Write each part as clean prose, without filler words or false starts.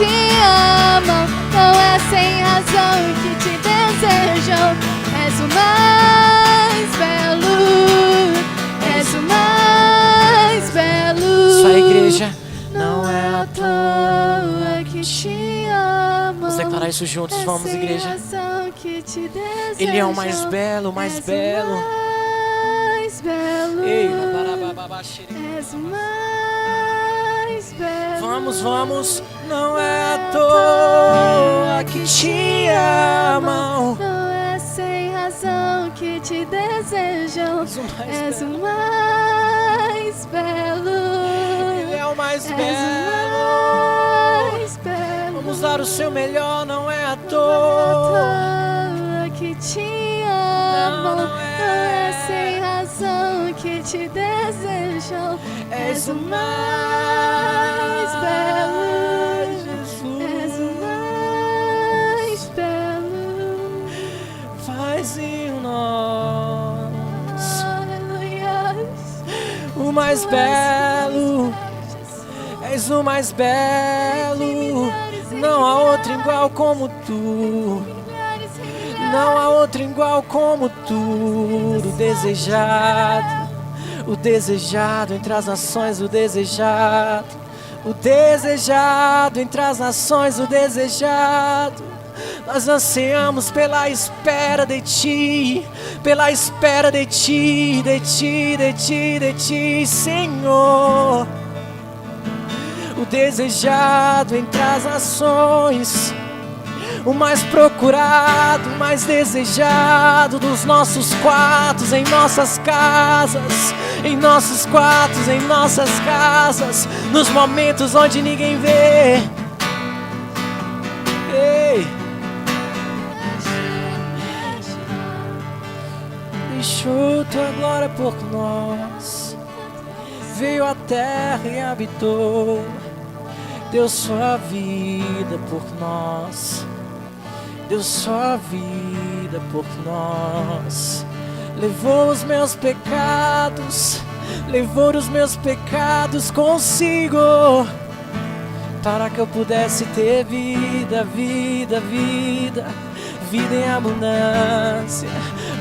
te amam, não é sem razão que te desejam. És o mais belo, és o mais belo. Só a igreja. Não é à toa que te amam. Vamos declarar isso juntos, vamos, igreja. Ele é o mais belo, o mais belo. Mais belo. Ei, és o mais belo. Vamos, vamos. Não é à toa que te amam. Não é sem razão que te desejam. És o mais belo. Ele é o mais belo. Vamos dar o seu melhor, não é à toa que te amam. Não é sem razão que te desejam. És o mais belo, Jesus. és o mais belo. Faz em nós Aleluia. o mais belo. És o mais belo. Não há outro igual como tu. Não há outro igual como tu. O desejado entre as nações, o desejado entre as nações, o desejado. Nós ansiamos pela espera de ti, pela espera de ti, de ti, de ti, de ti, Senhor. O desejado entre as nações, o mais procurado, o mais desejado dos nossos quartos, em nossas casas, em nossos quartos, em nossas casas, nos momentos onde ninguém vê. Ei. Deixou tua glória por nós, veio à terra e habitou, deu sua vida por nós, deu sua vida por nós. Levou os meus pecados, levou os meus pecados consigo, para que eu pudesse ter vida, vida, vida, vida em abundância.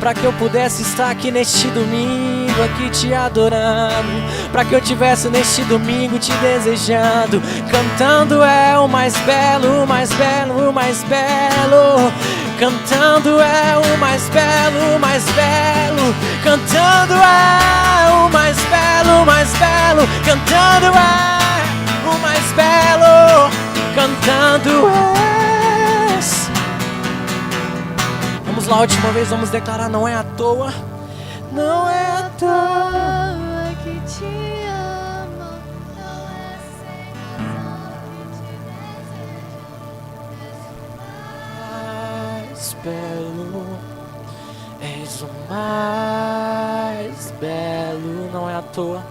Para que eu pudesse estar aqui neste domingo, aqui te adorando. Para que eu tivesse neste domingo te desejando, cantando é o mais belo, o mais belo, o mais belo. Cantando é o mais belo, o mais belo. Cantando é o mais belo, o mais belo. Cantando é o mais belo. Cantando és. Vamos lá, última vez, vamos declarar, não é à toa. Não é à toa que te amo, não é sem razão que te desejo. És o mais belo, não é à toa.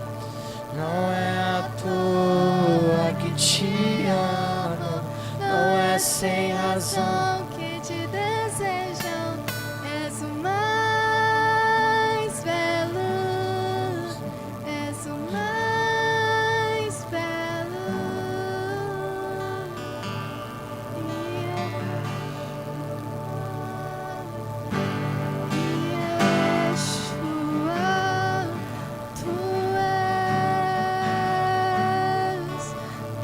Não é à toa que te amo, não é sem razão que te desejam. És o mais belo, és o mais belo. Yeshua, tu és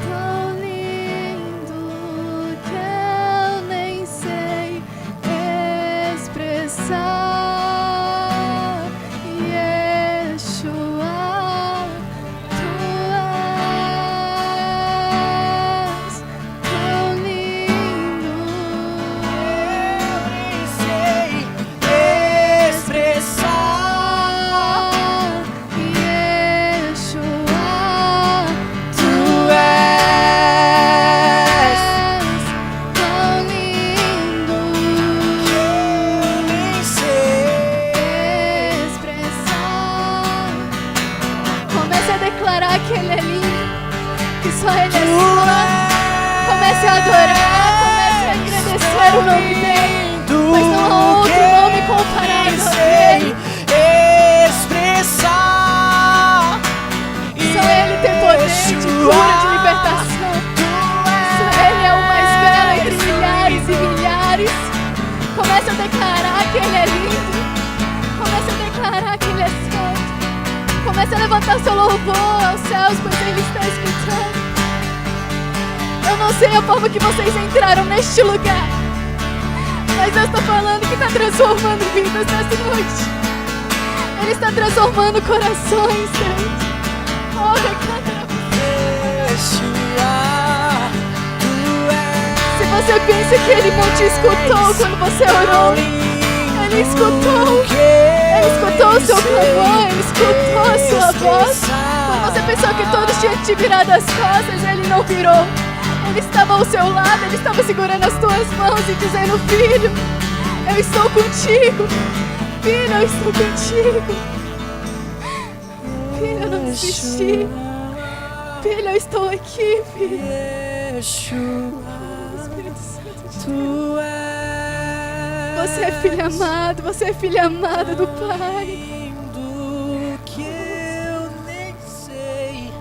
tão lindo que eu nem sei expressar. Yeshua, tu és tão lindo, eu nem sei expressar. Yeshua, Tu és tão lindo, eu nem sei. expressar. Comece a declarar que Ele é lindo, que só Ele é Tu santo. Comece a adorar, comece a agradecer o nome dEle, pois não há outro nome comparado a Ele. Expressar. Só Ele tem poder de cura, de libertação. Só Ele é o Comece a levantar seu louvor aos céus, pois Ele está escutando. Eu não sei a forma que vocês entraram neste lugar, mas Deus está falando que está transformando vidas nessa noite. Ele está transformando corações, Deus. Se você pensa que Ele não te escutou quando você orou, Ele escutou. Ele escutou o seu clamor, Ele escutou a sua voz. Quando você pensou que todos tinham te virado as costas, Ele não virou. Ele estava ao seu lado, Ele estava segurando as tuas mãos e dizendo: filho, eu estou contigo. Filho, eu estou contigo. Filho, eu não desisti. Filho, eu estou aqui, filho. Espírito Santo, você é filho amado, você é filha amada do Pai. Que eu nem sei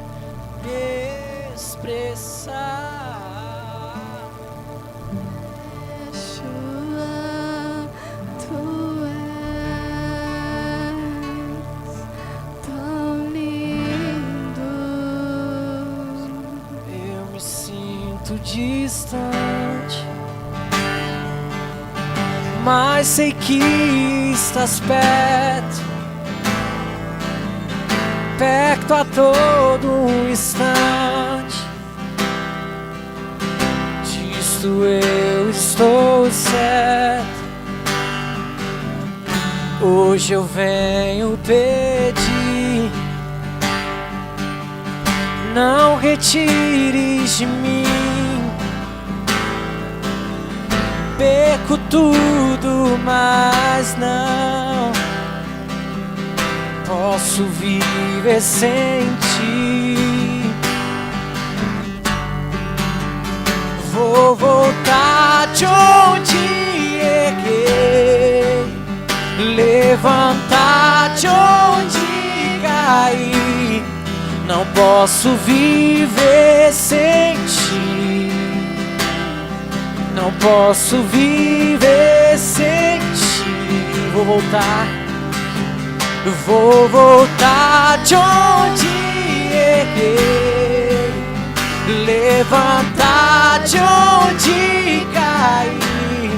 expressar. Distante, mas sei que estás perto, perto a todo instante. Disto eu estou certo. Hoje eu venho pedir, não retires de mim. Perco tudo, mas não posso viver sem ti. Vou voltar de onde errei, levantar de onde caí. Não posso viver sem ti. Não posso viver sem ti. Vou voltar de onde errei, levantar de onde caí.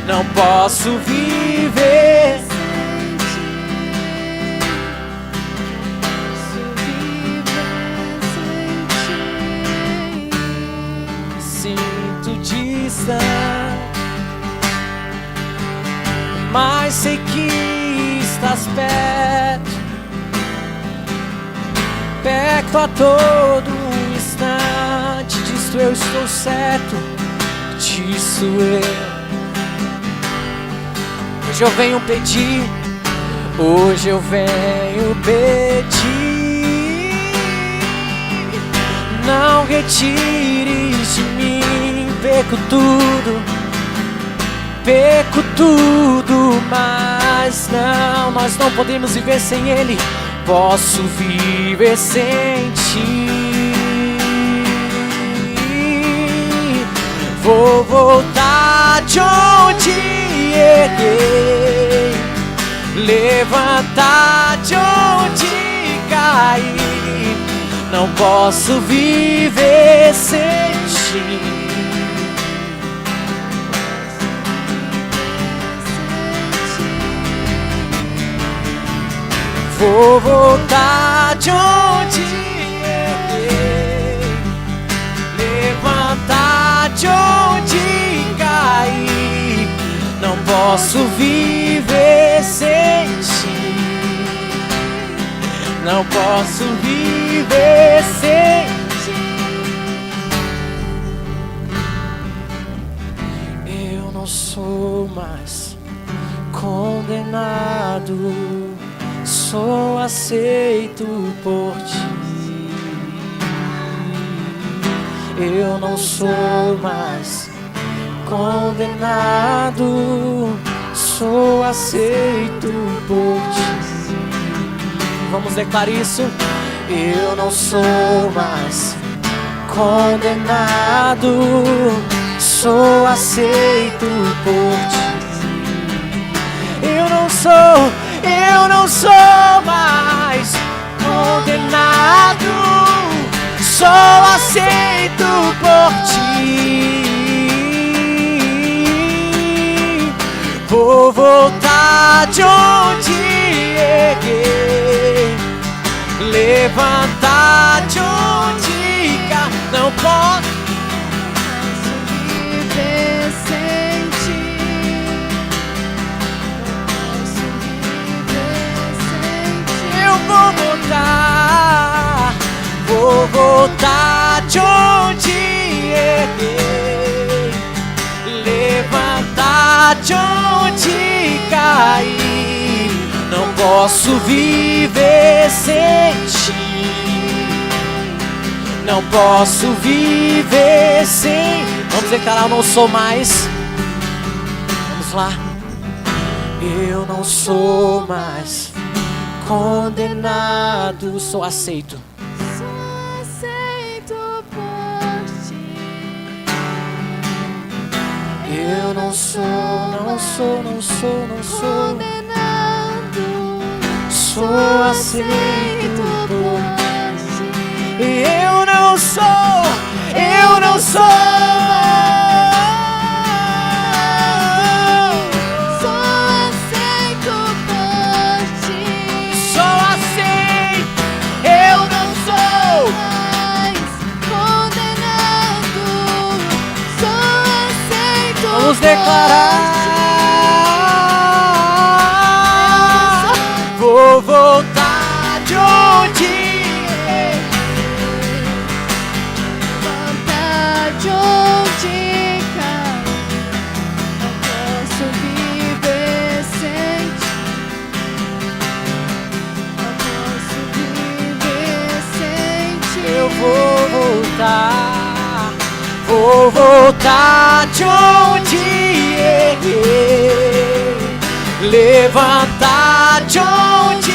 Não posso viver sem ti. Sinto distante, mas sei que estás perto, perto a todo instante. Disso eu estou certo, disso eu. Hoje eu venho pedir, hoje eu venho pedir. Não retires de mim, perco tudo, mas não, nós não podemos viver sem Ele. Posso viver sem ti. Vou voltar de onde errei, levantar de onde caí. Não posso viver sem ti. Vou voltar de onde errei, levantar de onde caí. Não posso viver sem ti. Não posso viver sem ti. Eu não sou mais condenado, sou aceito por ti. Eu não sou mais condenado, sou aceito por ti. Vamos declarar isso. Eu não sou mais condenado, sou aceito por ti. Eu não sou mais condenado, sou aceito por ti. Vou voltar de onde erguei, levantar de onde cá. Não posso viver sem ti. Não posso viver sem ti. Eu vou voltar de onde erguei, levantar de onde caí. Não posso viver sem ti. Não posso viver sem. Vamos declarar: eu não sou mais. Vamos lá. Eu não sou mais condenado, sou aceito. Sou aceito por ti. Eu não sou Condenado. sou aceito por ti. Eu não sou vamos declarar: vou voltar de onde levantar de onde caí. Não posso viver sem ti. Não posso viver sem ti. eu vou voltar de onde erguei, levantar de onde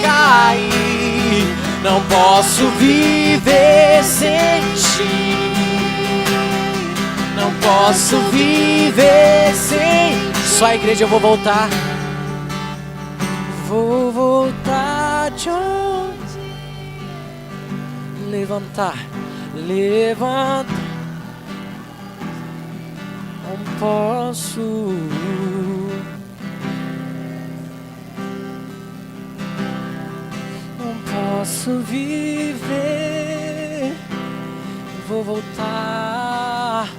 caí. Não posso viver sem ti. Não posso viver sem. Só a igreja, eu vou voltar. Vou voltar de onde levantar. Não posso. Não posso viver. Vou voltar.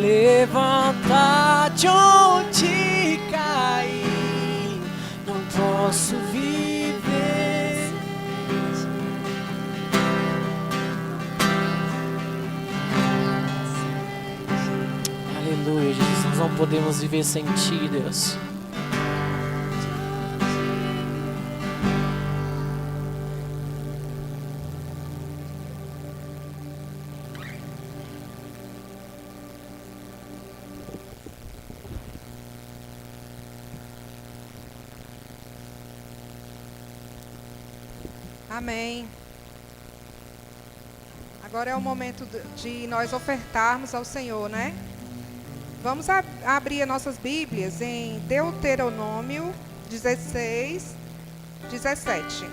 Levantar de onde caí. Não posso viver. Aleluia, Jesus, nós não podemos viver sem ti, Deus. Amém. Agora é o momento de nós ofertarmos ao Senhor, né? Vamos abrir as nossas Bíblias em Deuteronômio 16, 17.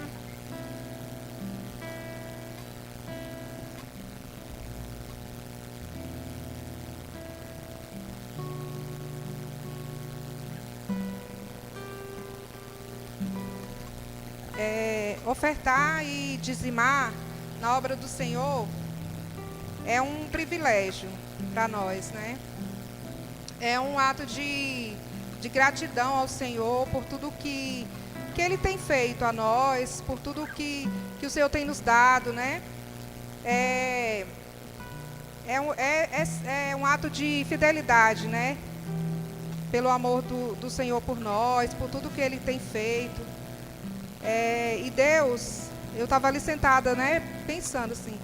Ofertar e dizimar na obra do Senhor é um privilégio para nós, né? É um ato de gratidão ao Senhor por tudo que Ele tem feito a nós, por tudo que o Senhor tem nos dado, né? É um ato de fidelidade, né? Pelo amor do Senhor por nós, por tudo que Ele tem feito. E Deus, eu estava ali sentada, né, pensando assim,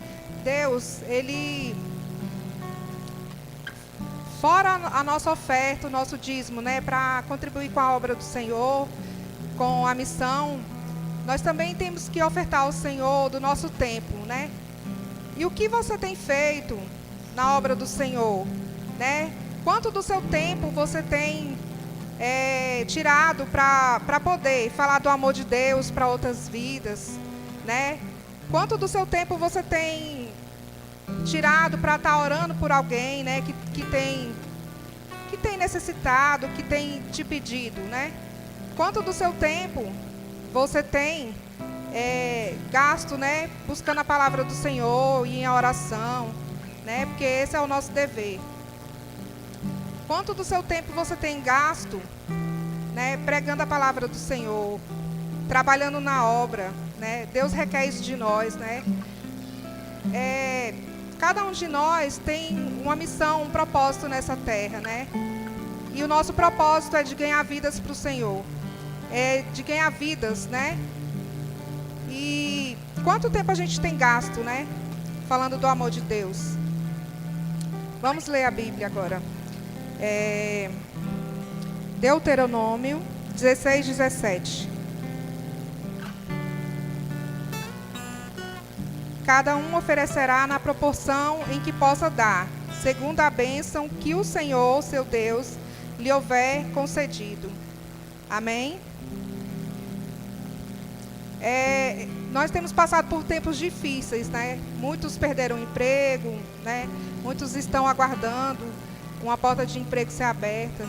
Deus, Ele, fora a nossa oferta, o nosso dízimo, né, para contribuir com a obra do Senhor, com a missão, nós também temos que ofertar ao Senhor do nosso tempo, né? E o que você tem feito na obra do Senhor, né? Quanto do seu tempo você tem tirado para poder falar do amor de Deus para outras vidas, né? Quanto do seu tempo você tem tirado para estar orando por alguém, né? Que tem necessitado, que tem te pedido, né? Quanto do seu tempo você tem gasto, né? Buscando a palavra do Senhor e em oração, né? Porque esse é o nosso dever. Quanto do seu tempo você tem gasto, né? Pregando a palavra do Senhor, trabalhando na obra, né? Deus requer isso de nós, né? Cada um de nós tem uma missão, um propósito nessa terra, né? E o nosso propósito é de ganhar vidas para o Senhor, de ganhar vidas, né? E quanto tempo a gente tem gasto, né? Falando do amor de Deus. Vamos ler a Bíblia agora. Deuteronômio 16, 17. Cada um oferecerá na proporção em que possa dar, segundo a bênção que o Senhor, seu Deus, lhe houver concedido. Amém? Nós temos passado por tempos difíceis, né? Muitos perderam o emprego, né? Muitos estão aguardando uma porta de emprego ser aberta.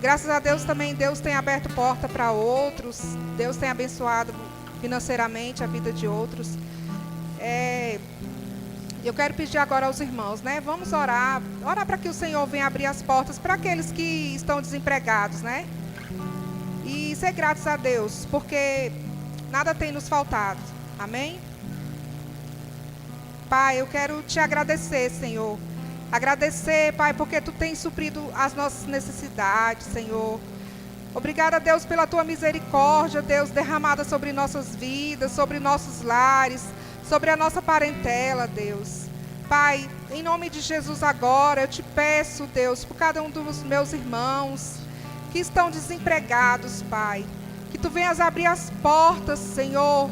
Graças a Deus também Deus tem aberto porta para outros. Deus tem abençoado financeiramente a vida de outros. Eu quero pedir agora aos irmãos, né? Vamos orar para que o Senhor venha abrir as portas para aqueles que estão desempregados, né? E ser gratos a Deus, porque nada tem nos faltado. Amém? Pai, eu quero te agradecer, Senhor. Agradecer, Pai, porque Tu tens suprido as nossas necessidades, Senhor. Obrigada, Deus, pela Tua misericórdia, Deus, derramada sobre nossas vidas, sobre nossos lares, sobre a nossa parentela, Deus. Pai, em nome de Jesus agora, eu te peço, Deus, por cada um dos meus irmãos que estão desempregados, Pai, que Tu venhas abrir as portas, Senhor,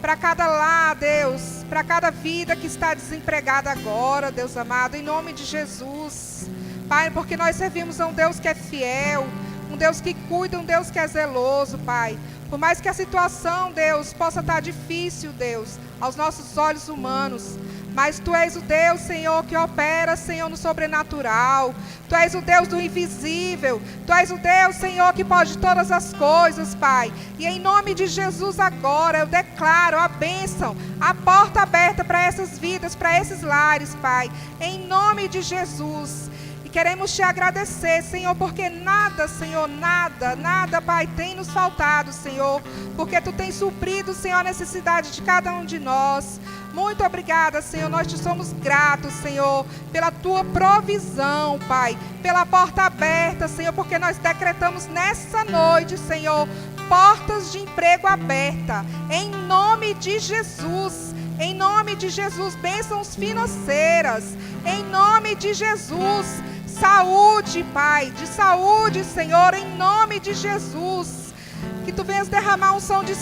para cada lar, Deus, para cada vida que está desempregada agora, Deus amado, em nome de Jesus. Pai, porque nós servimos a um Deus que é fiel, um Deus que cuida, um Deus que é zeloso, Pai. Por mais que a situação, Deus, possa estar difícil, Deus, aos nossos olhos humanos, mas Tu és o Deus, Senhor, que opera, Senhor, no sobrenatural. Tu és o Deus do invisível. Tu és o Deus, Senhor, que pode todas as coisas, Pai. E em nome de Jesus agora, eu declaro a bênção, a porta aberta para essas vidas, para esses lares, Pai. Em nome de Jesus. E queremos Te agradecer, Senhor, porque nada, Senhor, nada, Pai, tem nos faltado, Senhor. Porque Tu tens suprido, Senhor, a necessidade de cada um de nós. Muito obrigada, Senhor, nós Te somos gratos, Senhor, pela Tua provisão, Pai, pela porta aberta, Senhor, porque nós decretamos nessa noite, Senhor, portas de emprego aberta, em nome de Jesus, bênçãos financeiras, em nome de Jesus, saúde, Pai, de saúde, Senhor, em nome de Jesus, que Tu venhas derramar um som de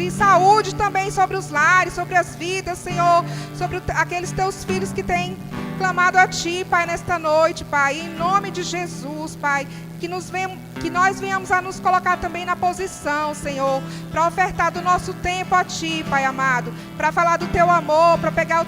saúde também sobre os lares, sobre as vidas, Senhor, sobre aqueles Teus filhos que têm clamado a Ti, Pai, nesta noite, Pai, em nome de Jesus, Pai, que nós venhamos a nos colocar também na posição, Senhor, para ofertar do nosso tempo a Ti, Pai amado, para falar do Teu amor, para pregar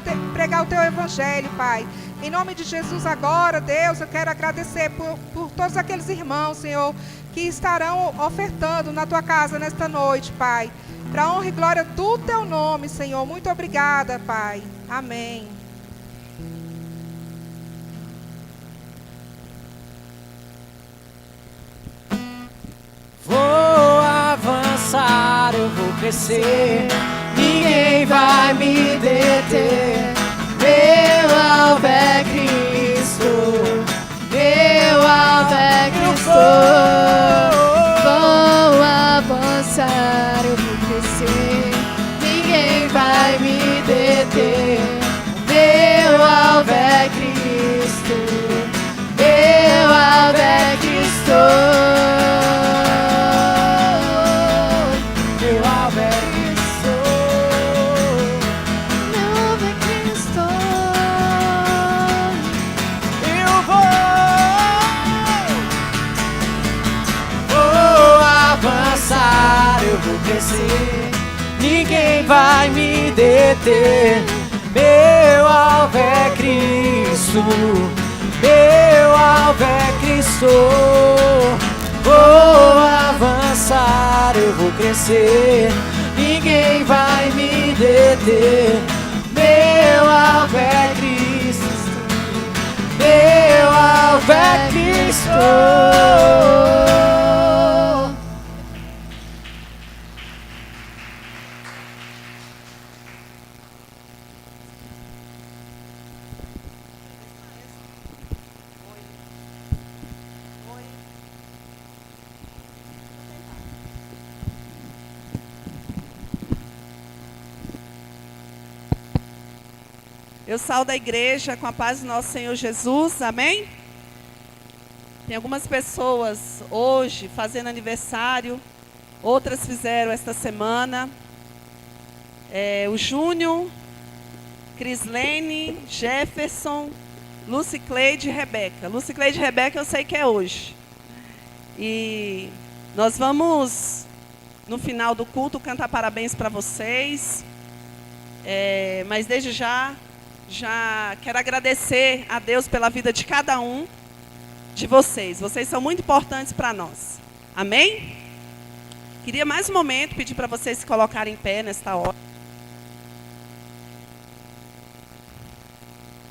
o Teu evangelho, Pai. Em nome de Jesus agora, Deus, eu quero agradecer por todos aqueles irmãos, Senhor, que estarão ofertando na Tua casa nesta noite, Pai. Para a honra e glória do Teu nome, Senhor. Muito obrigada, Pai. Amém. Vou avançar, eu vou crescer, ninguém vai me deter. Meu alvo é Cristo, meu alvo é Cristo. Vou avançar, eu vou crescer, ninguém vai me deter. Meu alvo é Cristo, meu alvo é Cristo. crescer, ninguém vai me deter. Meu alvo é Cristo, meu alvo é Cristo. Vou avançar, eu vou crescer, ninguém vai me deter. Meu alvo é Cristo, meu alvo é Cristo. Eu saúdo a igreja com a paz do nosso Senhor Jesus, amém? Tem algumas pessoas hoje fazendo aniversário, outras fizeram esta semana. O Júnior, Crislene, Jefferson, Lucicleide e Rebeca. Lucicleide e Rebeca eu sei que é hoje. E nós vamos, no final do culto, cantar parabéns para vocês. Mas desde já quero agradecer a Deus pela vida de cada um de vocês. Vocês são muito importantes para nós. Amém? Queria mais um momento pedir para vocês se colocarem em pé nesta hora.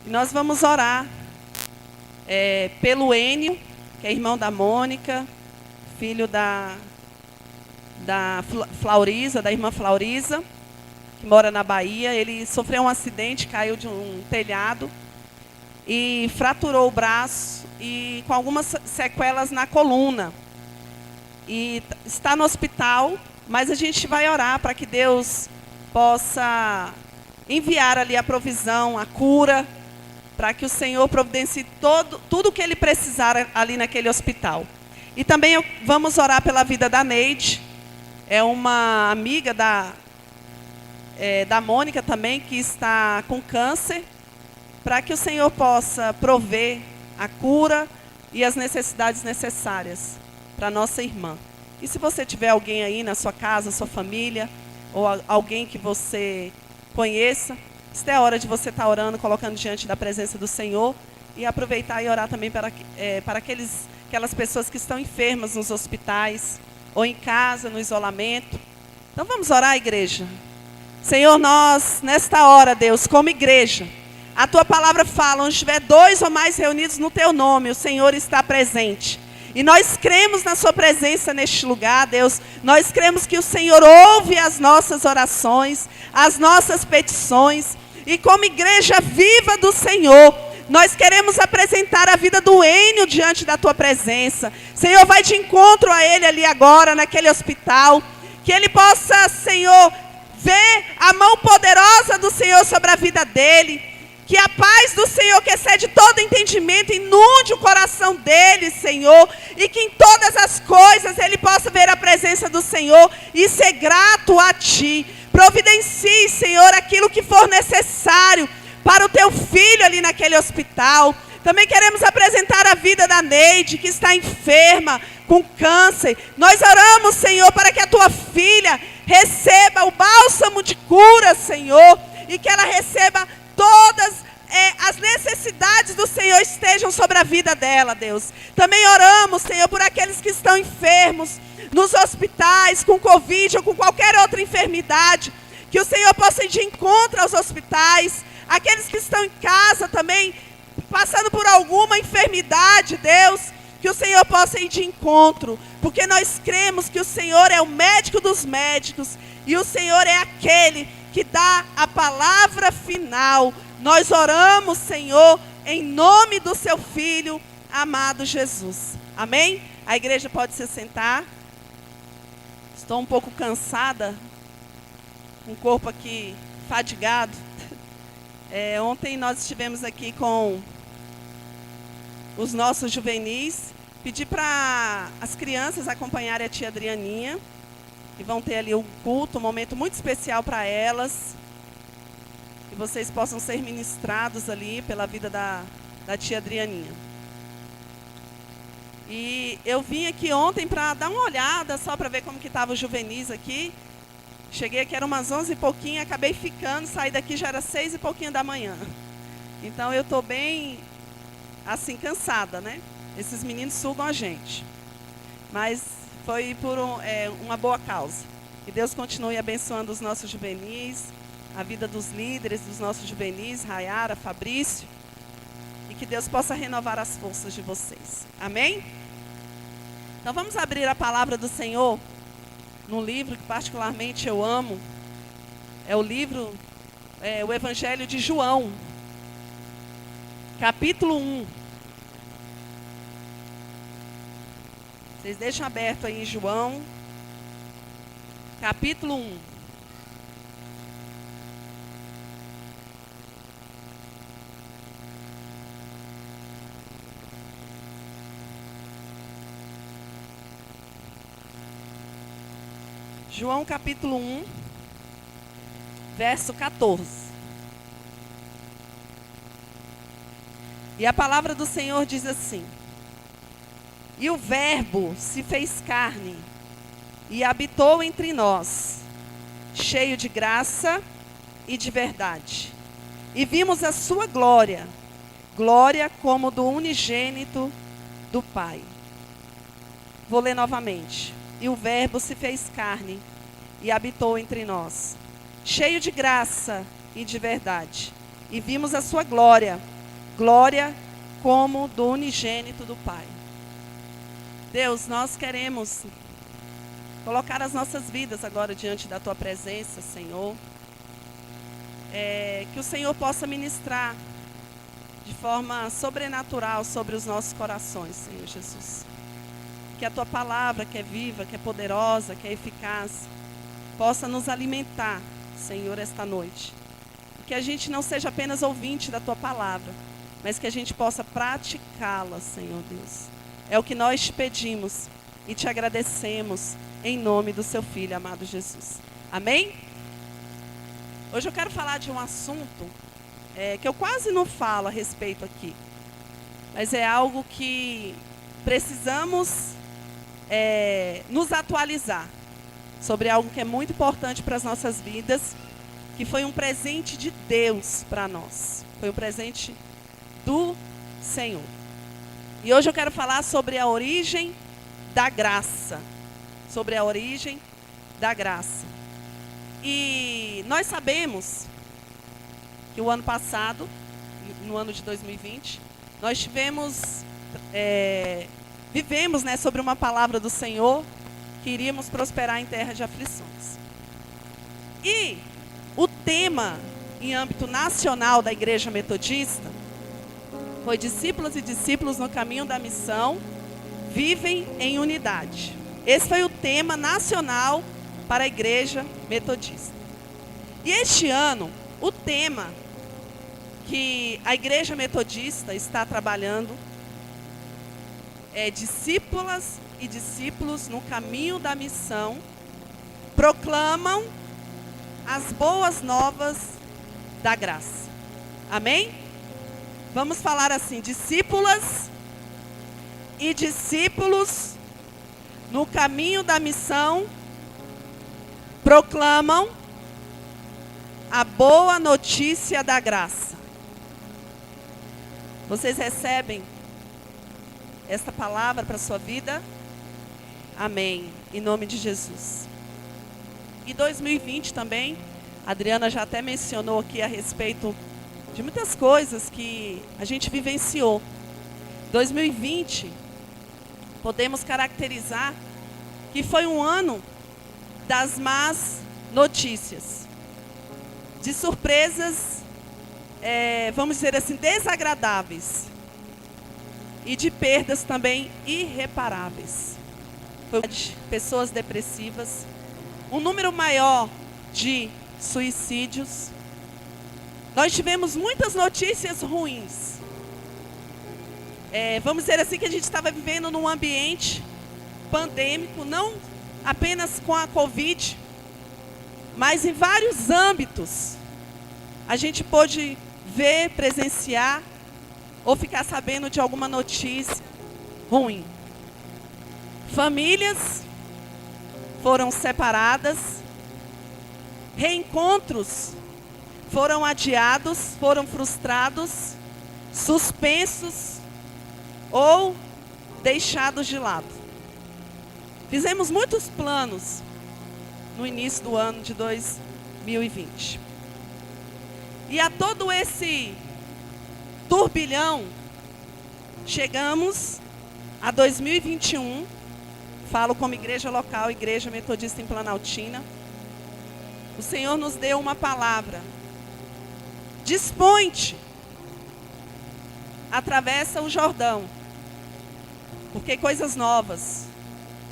E nós vamos orar pelo Enio, que é irmão da Mônica, filho da Flaurisa, da irmã Flaurisa, que mora na Bahia. Ele sofreu um acidente, caiu de um telhado e fraturou o braço e com algumas sequelas na coluna. E está no hospital, mas a gente vai orar para que Deus possa enviar ali a provisão, a cura, para que o Senhor providencie tudo o que ele precisar ali naquele hospital. E também vamos orar pela vida da Neide, é uma amiga da Mônica também, que está com câncer, para que o Senhor possa prover a cura e as necessidades necessárias para a nossa irmã. E se você tiver alguém aí na sua casa, sua família, ou alguém que você conheça, esta é a hora de você estar orando, colocando diante da presença do Senhor, e aproveitar e orar também para aquelas pessoas que estão enfermas nos hospitais, ou em casa, no isolamento. Então vamos orar, igreja. Senhor, nós, nesta hora, Deus, como igreja, a Tua palavra fala, onde estiver 2 ou mais reunidos no Teu nome, o Senhor está presente. E nós cremos na Sua presença neste lugar, Deus. Nós cremos que o Senhor ouve as nossas orações, as nossas petições. E como igreja viva do Senhor, nós queremos apresentar a vida do Enio diante da Tua presença. Senhor, vai de encontro a ele ali agora, naquele hospital. Que ele possa, Senhor, ver a mão poderosa do Senhor sobre a vida dele. Que a paz do Senhor, que excede todo entendimento, inunde o coração dele, Senhor. E que em todas as coisas ele possa ver a presença do Senhor e ser grato a Ti. Providencie, Senhor, aquilo que for necessário para o Teu filho ali naquele hospital. Também queremos apresentar a vida da Neide, que está enferma, com câncer. Nós oramos, Senhor, para que a Tua filha receba o bálsamo de cura, Senhor, e que ela receba todas as necessidades do Senhor estejam sobre a vida dela, Deus. Também oramos, Senhor, por aqueles que estão enfermos nos hospitais, com Covid ou com qualquer outra enfermidade, que o Senhor possa ir de encontro aos hospitais, aqueles que estão em casa também, passando por alguma enfermidade, Deus, que o Senhor possa ir de encontro, porque nós cremos que o Senhor é o médico dos médicos, e o Senhor é aquele que dá a palavra final. Nós oramos, Senhor, em nome do Seu Filho, amado Jesus. Amém? A igreja pode se sentar. Estou um pouco cansada, com o corpo aqui fadigado. Ontem nós estivemos aqui com os nossos juvenis. Pedi para as crianças acompanharem a tia Adrianinha. E vão ter ali um culto, um momento muito especial para elas. Que vocês possam ser ministrados ali pela vida da tia Adrianinha. E eu vim aqui ontem para dar uma olhada, só para ver como que estavam os juvenis aqui. Cheguei aqui, era umas 11 e pouquinho, acabei ficando, saí daqui, já era 6 e pouquinho da manhã. Então eu estou bem, assim, cansada, né? Esses meninos sugam a gente. Mas foi por uma boa causa. Que Deus continue abençoando os nossos juvenis, a vida dos líderes, dos nossos juvenis, Rayara, Fabrício. E que Deus possa renovar as forças de vocês. Amém? Então vamos abrir a palavra do Senhor num livro que particularmente eu amo. É o livro, o Evangelho de João, capítulo 1. Vocês deixam aberto aí em João, capítulo 1. João capítulo 1, verso 14. E a palavra do Senhor diz assim: E o Verbo se fez carne e habitou entre nós, cheio de graça e de verdade. E vimos a sua glória, glória como do unigênito do Pai. Vou ler novamente. E o Verbo se fez carne e habitou entre nós, cheio de graça e de verdade. E vimos a sua glória, glória como do unigênito do Pai. Deus, nós queremos colocar as nossas vidas agora diante da Tua presença, Senhor. Que o Senhor possa ministrar de forma sobrenatural sobre os nossos corações, Senhor Jesus. Que a Tua palavra, que é viva, que é poderosa, que é eficaz, possa nos alimentar, Senhor, esta noite. Que a gente não seja apenas ouvinte da Tua palavra, mas que a gente possa praticá-la, Senhor Deus. É o que nós te pedimos e te agradecemos em nome do Seu Filho, amado Jesus. Amém? Hoje eu quero falar de um assunto que eu quase não falo a respeito aqui, mas é algo que precisamos nos atualizar sobre algo que é muito importante para as nossas vidas, que foi um presente de Deus para nós. Foi um presente do Senhor. E hoje eu quero falar sobre a origem da graça. Sobre a origem da graça. E nós sabemos que o ano passado, no ano de 2020, nós vivemos, né, sobre uma palavra do Senhor que iríamos prosperar em terra de aflições. E o tema em âmbito nacional da Igreja Metodista foi discípulos e discípulos no caminho da missão vivem em unidade. Esse foi o tema nacional para a Igreja Metodista. E este ano, o tema que a Igreja Metodista está trabalhando discípulas e discípulos no caminho da missão proclamam as boas novas da graça. Amém? Vamos falar assim: discípulas e discípulos no caminho da missão proclamam a boa notícia da graça. Vocês recebem esta palavra para a sua vida? Amém. Em nome de Jesus. E 2020 também, a Adriana já até mencionou aqui a respeito de muitas coisas que a gente vivenciou. 2020, podemos caracterizar que foi um ano das más notícias, de surpresas, vamos dizer assim, desagradáveis, e de perdas também irreparáveis. Foi de pessoas depressivas, um número maior de suicídios. Nós tivemos muitas notícias ruins. Vamos dizer assim que a gente estava vivendo num ambiente pandêmico, não apenas com a Covid, mas em vários âmbitos. A gente pôde ver, presenciar ou ficar sabendo de alguma notícia ruim. Famílias foram separadas, reencontros foram adiados, foram frustrados, suspensos ou deixados de lado. Fizemos muitos planos no início do ano de 2020. E a todo esse turbilhão, chegamos a 2021, falo como igreja local, Igreja Metodista em Planaltina. O Senhor nos deu uma palavra. Dispõe-te, atravessa o Jordão, porque coisas novas,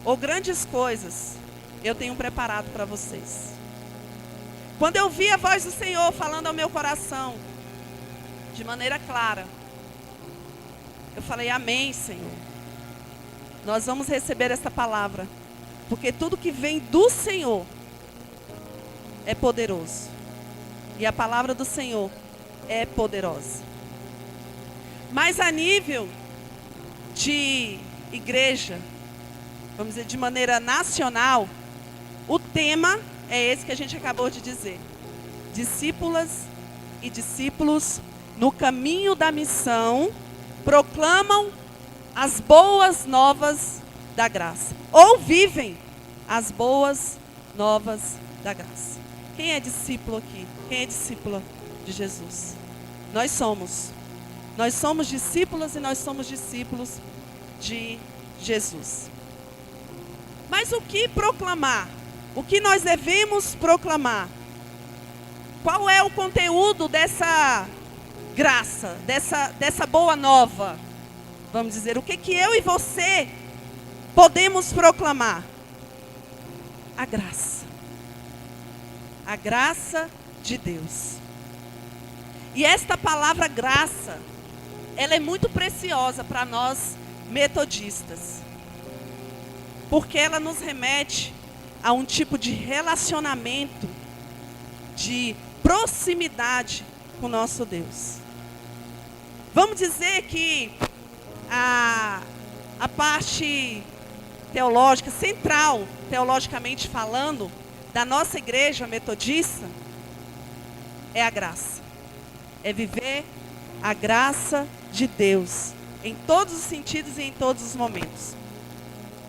ou grandes coisas, eu tenho preparado para vocês. Quando eu vi a voz do Senhor falando ao meu coração, de maneira clara, eu falei, amém, Senhor. Nós vamos receber essa palavra, porque tudo que vem do Senhor é poderoso. E a palavra do Senhor é poderosa. Mas a nível de igreja, vamos dizer, de maneira nacional, o tema é esse que a gente acabou de dizer. Discípulas e discípulos no caminho da missão proclamam as boas novas da graça. Ou vivem as boas novas da graça. Quem é discípulo aqui? Quem é discípula de Jesus? Nós somos. Nós somos discípulas e nós somos discípulos de Jesus. Mas o que proclamar? O que nós devemos proclamar? Qual é o conteúdo dessa graça, dessa boa nova? Vamos dizer, o que eu e você podemos proclamar? A graça. A graça de Deus. E esta palavra graça, ela é muito preciosa para nós metodistas. Porque ela nos remete a um tipo de relacionamento, de proximidade com o nosso Deus. Vamos dizer que a parte teológica, central, teologicamente falando, da nossa igreja metodista, é a graça. É viver a graça de Deus, em todos os sentidos e em todos os momentos.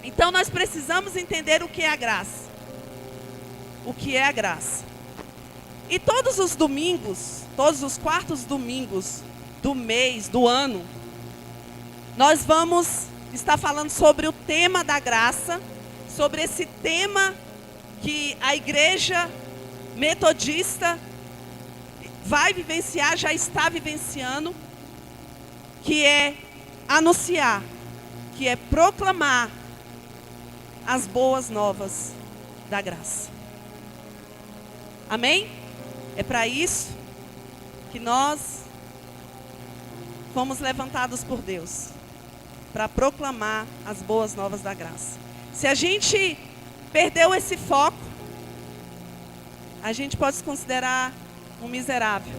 Então nós precisamos entender o que é a graça. O que é a graça. E todos os domingos, todos os quartos domingos do mês, do ano, nós vamos estar falando sobre o tema da graça, sobre esse tema que a igreja metodista vai vivenciar, já está vivenciando, que é anunciar, que é proclamar as boas novas da graça. Amém? É para isso que nós fomos levantados por Deus, para proclamar as boas novas da graça. Se a gente perdeu esse foco, a gente pode se considerar um miserável,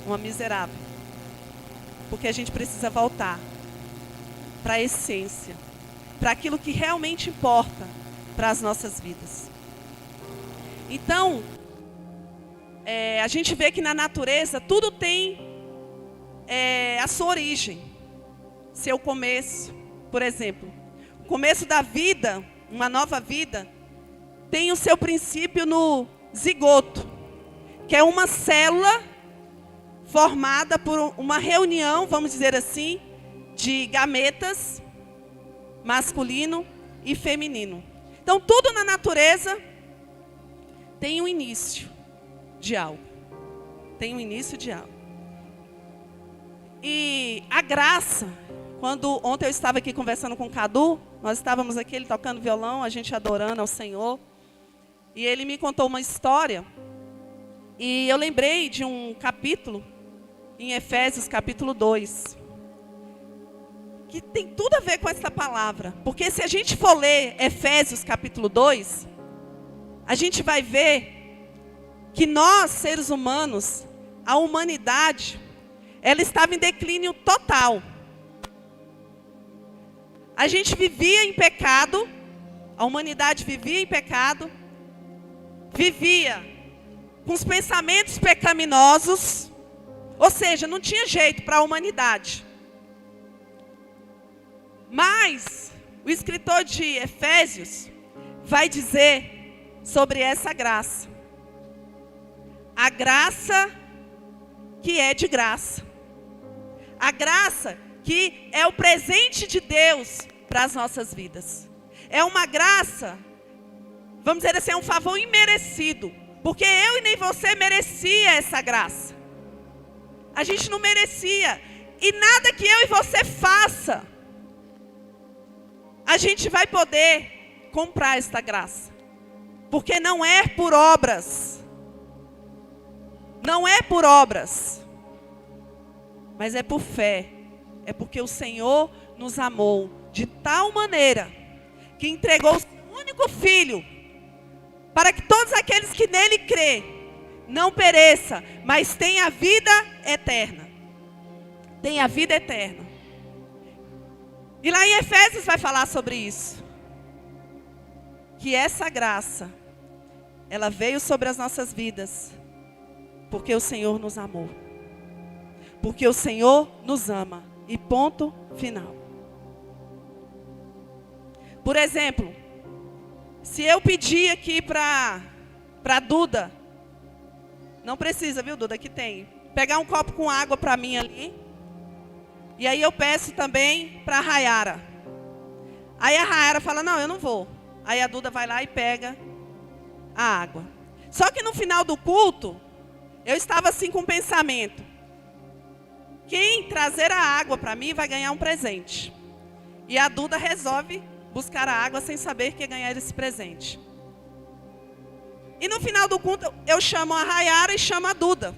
uma miserável, porque a gente precisa voltar para a essência, para aquilo que realmente importa para as nossas vidas. Então, a gente vê que na natureza tudo tem a sua origem, seu começo. Por exemplo, o começo da vida, uma nova vida, tem o seu princípio no zigoto, que é uma célula formada por uma reunião, vamos dizer assim, de gametas, masculino e feminino. Então, tudo na natureza tem um início de algo. Tem um início de algo. E a graça, quando ontem eu estava aqui conversando com o Cadu, nós estávamos aqui, ele tocando violão, a gente adorando ao Senhor. E ele me contou uma história. E eu lembrei de um capítulo, em Efésios capítulo 2. Que tem tudo a ver com essa palavra. Porque se a gente for ler Efésios capítulo 2, a gente vai ver que nós, seres humanos, a humanidade, ela estava em declínio total. A gente vivia em pecado, a humanidade vivia em pecado, vivia com os pensamentos pecaminosos, ou seja, não tinha jeito para a humanidade. Mas o escritor de Efésios vai dizer sobre essa graça. A graça que é de graça. A graça que é o presente de Deus para as nossas vidas. É uma graça, vamos dizer assim, é um favor imerecido. Porque eu e nem você merecia essa graça. A gente não merecia. E nada que eu e você faça, a gente vai poder comprar esta graça. Porque não é por obras. Não é por obras. Mas é por fé. É porque o Senhor nos amou de tal maneira que entregou o seu único Filho, para que todos aqueles que nele crê não pereça, mas tenha a vida eterna. Tenha a vida eterna. E lá em Efésios vai falar sobre isso. Que essa graça, ela veio sobre as nossas vidas, porque o Senhor nos amou. Porque o Senhor nos ama. E ponto final. Por exemplo, se eu pedir aqui para Duda, não precisa, viu, Duda, que tem, pegar um copo com água para mim ali, e aí eu peço também para a Rayara. Aí a Rayara fala, não, eu não vou. Aí a Duda vai lá e pega a água. Só que no final do culto, eu estava assim com um pensamento. Quem trazer a água para mim vai ganhar um presente. E a Duda resolve buscar a água sem saber que ia ganhar esse presente. E no final do culto, eu chamo a Rayara e chamo a Duda.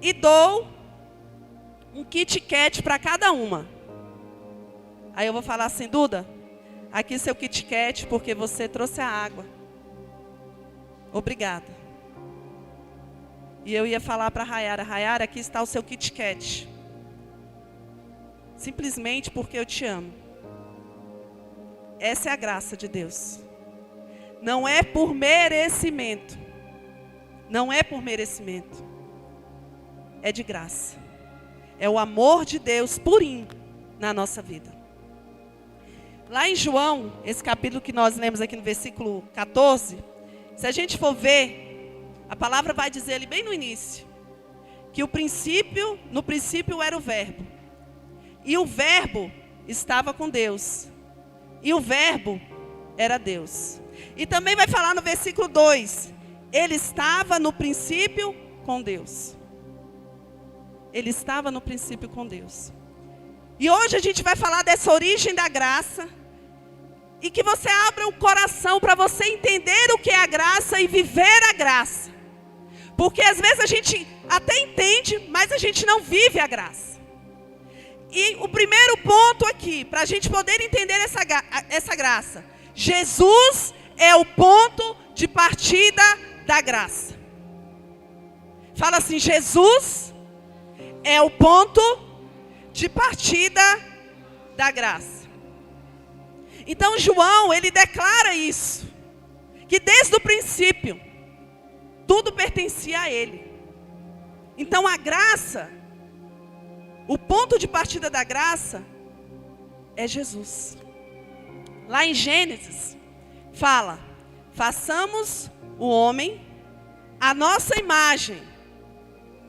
E dou um Kit Kat para cada uma. Aí eu vou falar assim, Duda, aqui seu Kit Kat porque você trouxe a água. Obrigada. E eu ia falar para a Rayara, Rayara, aqui está o seu Kit Kat. Simplesmente porque eu te amo. Essa é a graça de Deus. Não é por merecimento. Não é por merecimento. É de graça. É o amor de Deus purinho na nossa vida. Lá em João, esse capítulo que nós lemos aqui no versículo 14, se a gente for ver, a palavra vai dizer ali bem no início, que no princípio era o verbo. E o verbo estava com Deus. E o verbo era Deus. E também vai falar no versículo 2, ele estava no princípio com Deus. Ele estava no princípio com Deus. E hoje a gente vai falar dessa origem da graça. E que você abra o coração para você entender o que é a graça e viver a graça. Porque às vezes a gente até entende, mas a gente não vive a graça. E o primeiro ponto aqui, para a gente poder entender essa graça. Jesus é o ponto de partida da graça. Fala assim, Jesus é o ponto de partida da graça. Então João, ele declara isso. Que desde o princípio, tudo pertencia a ele. Então a graça, o ponto de partida da graça, é Jesus. Lá em Gênesis, fala, façamos o homem a nossa imagem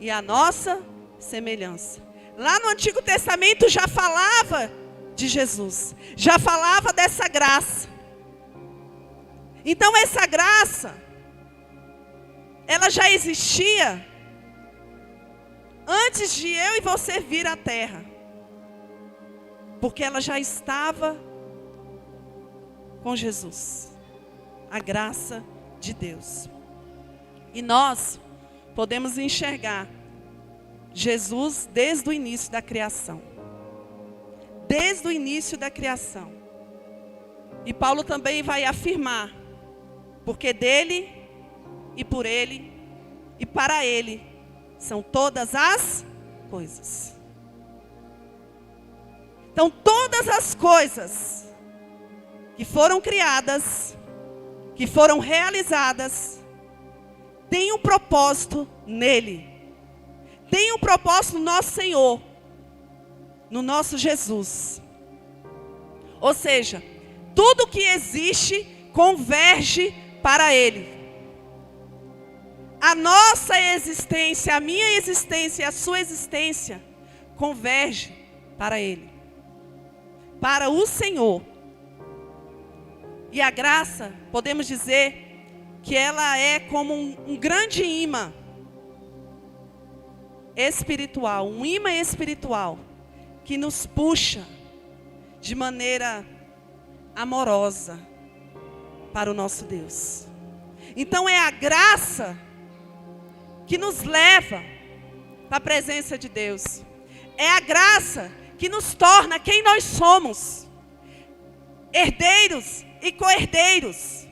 e a nossa semelhança. Lá no Antigo Testamento já falava de Jesus, já falava dessa graça. Então essa graça, ela já existia antes de eu e você vir à terra. Porque ela já estava com Jesus. A graça de Deus. E nós podemos enxergar Jesus desde o início da criação. Desde o início da criação. E Paulo também vai afirmar, porque dele e por ele e para ele são todas as coisas. Então todas as coisas que foram criadas, que foram realizadas, tem um propósito nele. Tem um propósito no nosso Senhor, no nosso Jesus. Ou seja, tudo que existe converge para Ele. A nossa existência, a minha existência e a sua existência converge para Ele, para o Senhor. E a graça, podemos dizer que ela é como um grande imã espiritual, um imã espiritual que nos puxa de maneira amorosa para o nosso Deus. Então é a graça que nos leva para a presença de Deus. É a graça que nos torna quem nós somos, herdeiros e co-herdeiros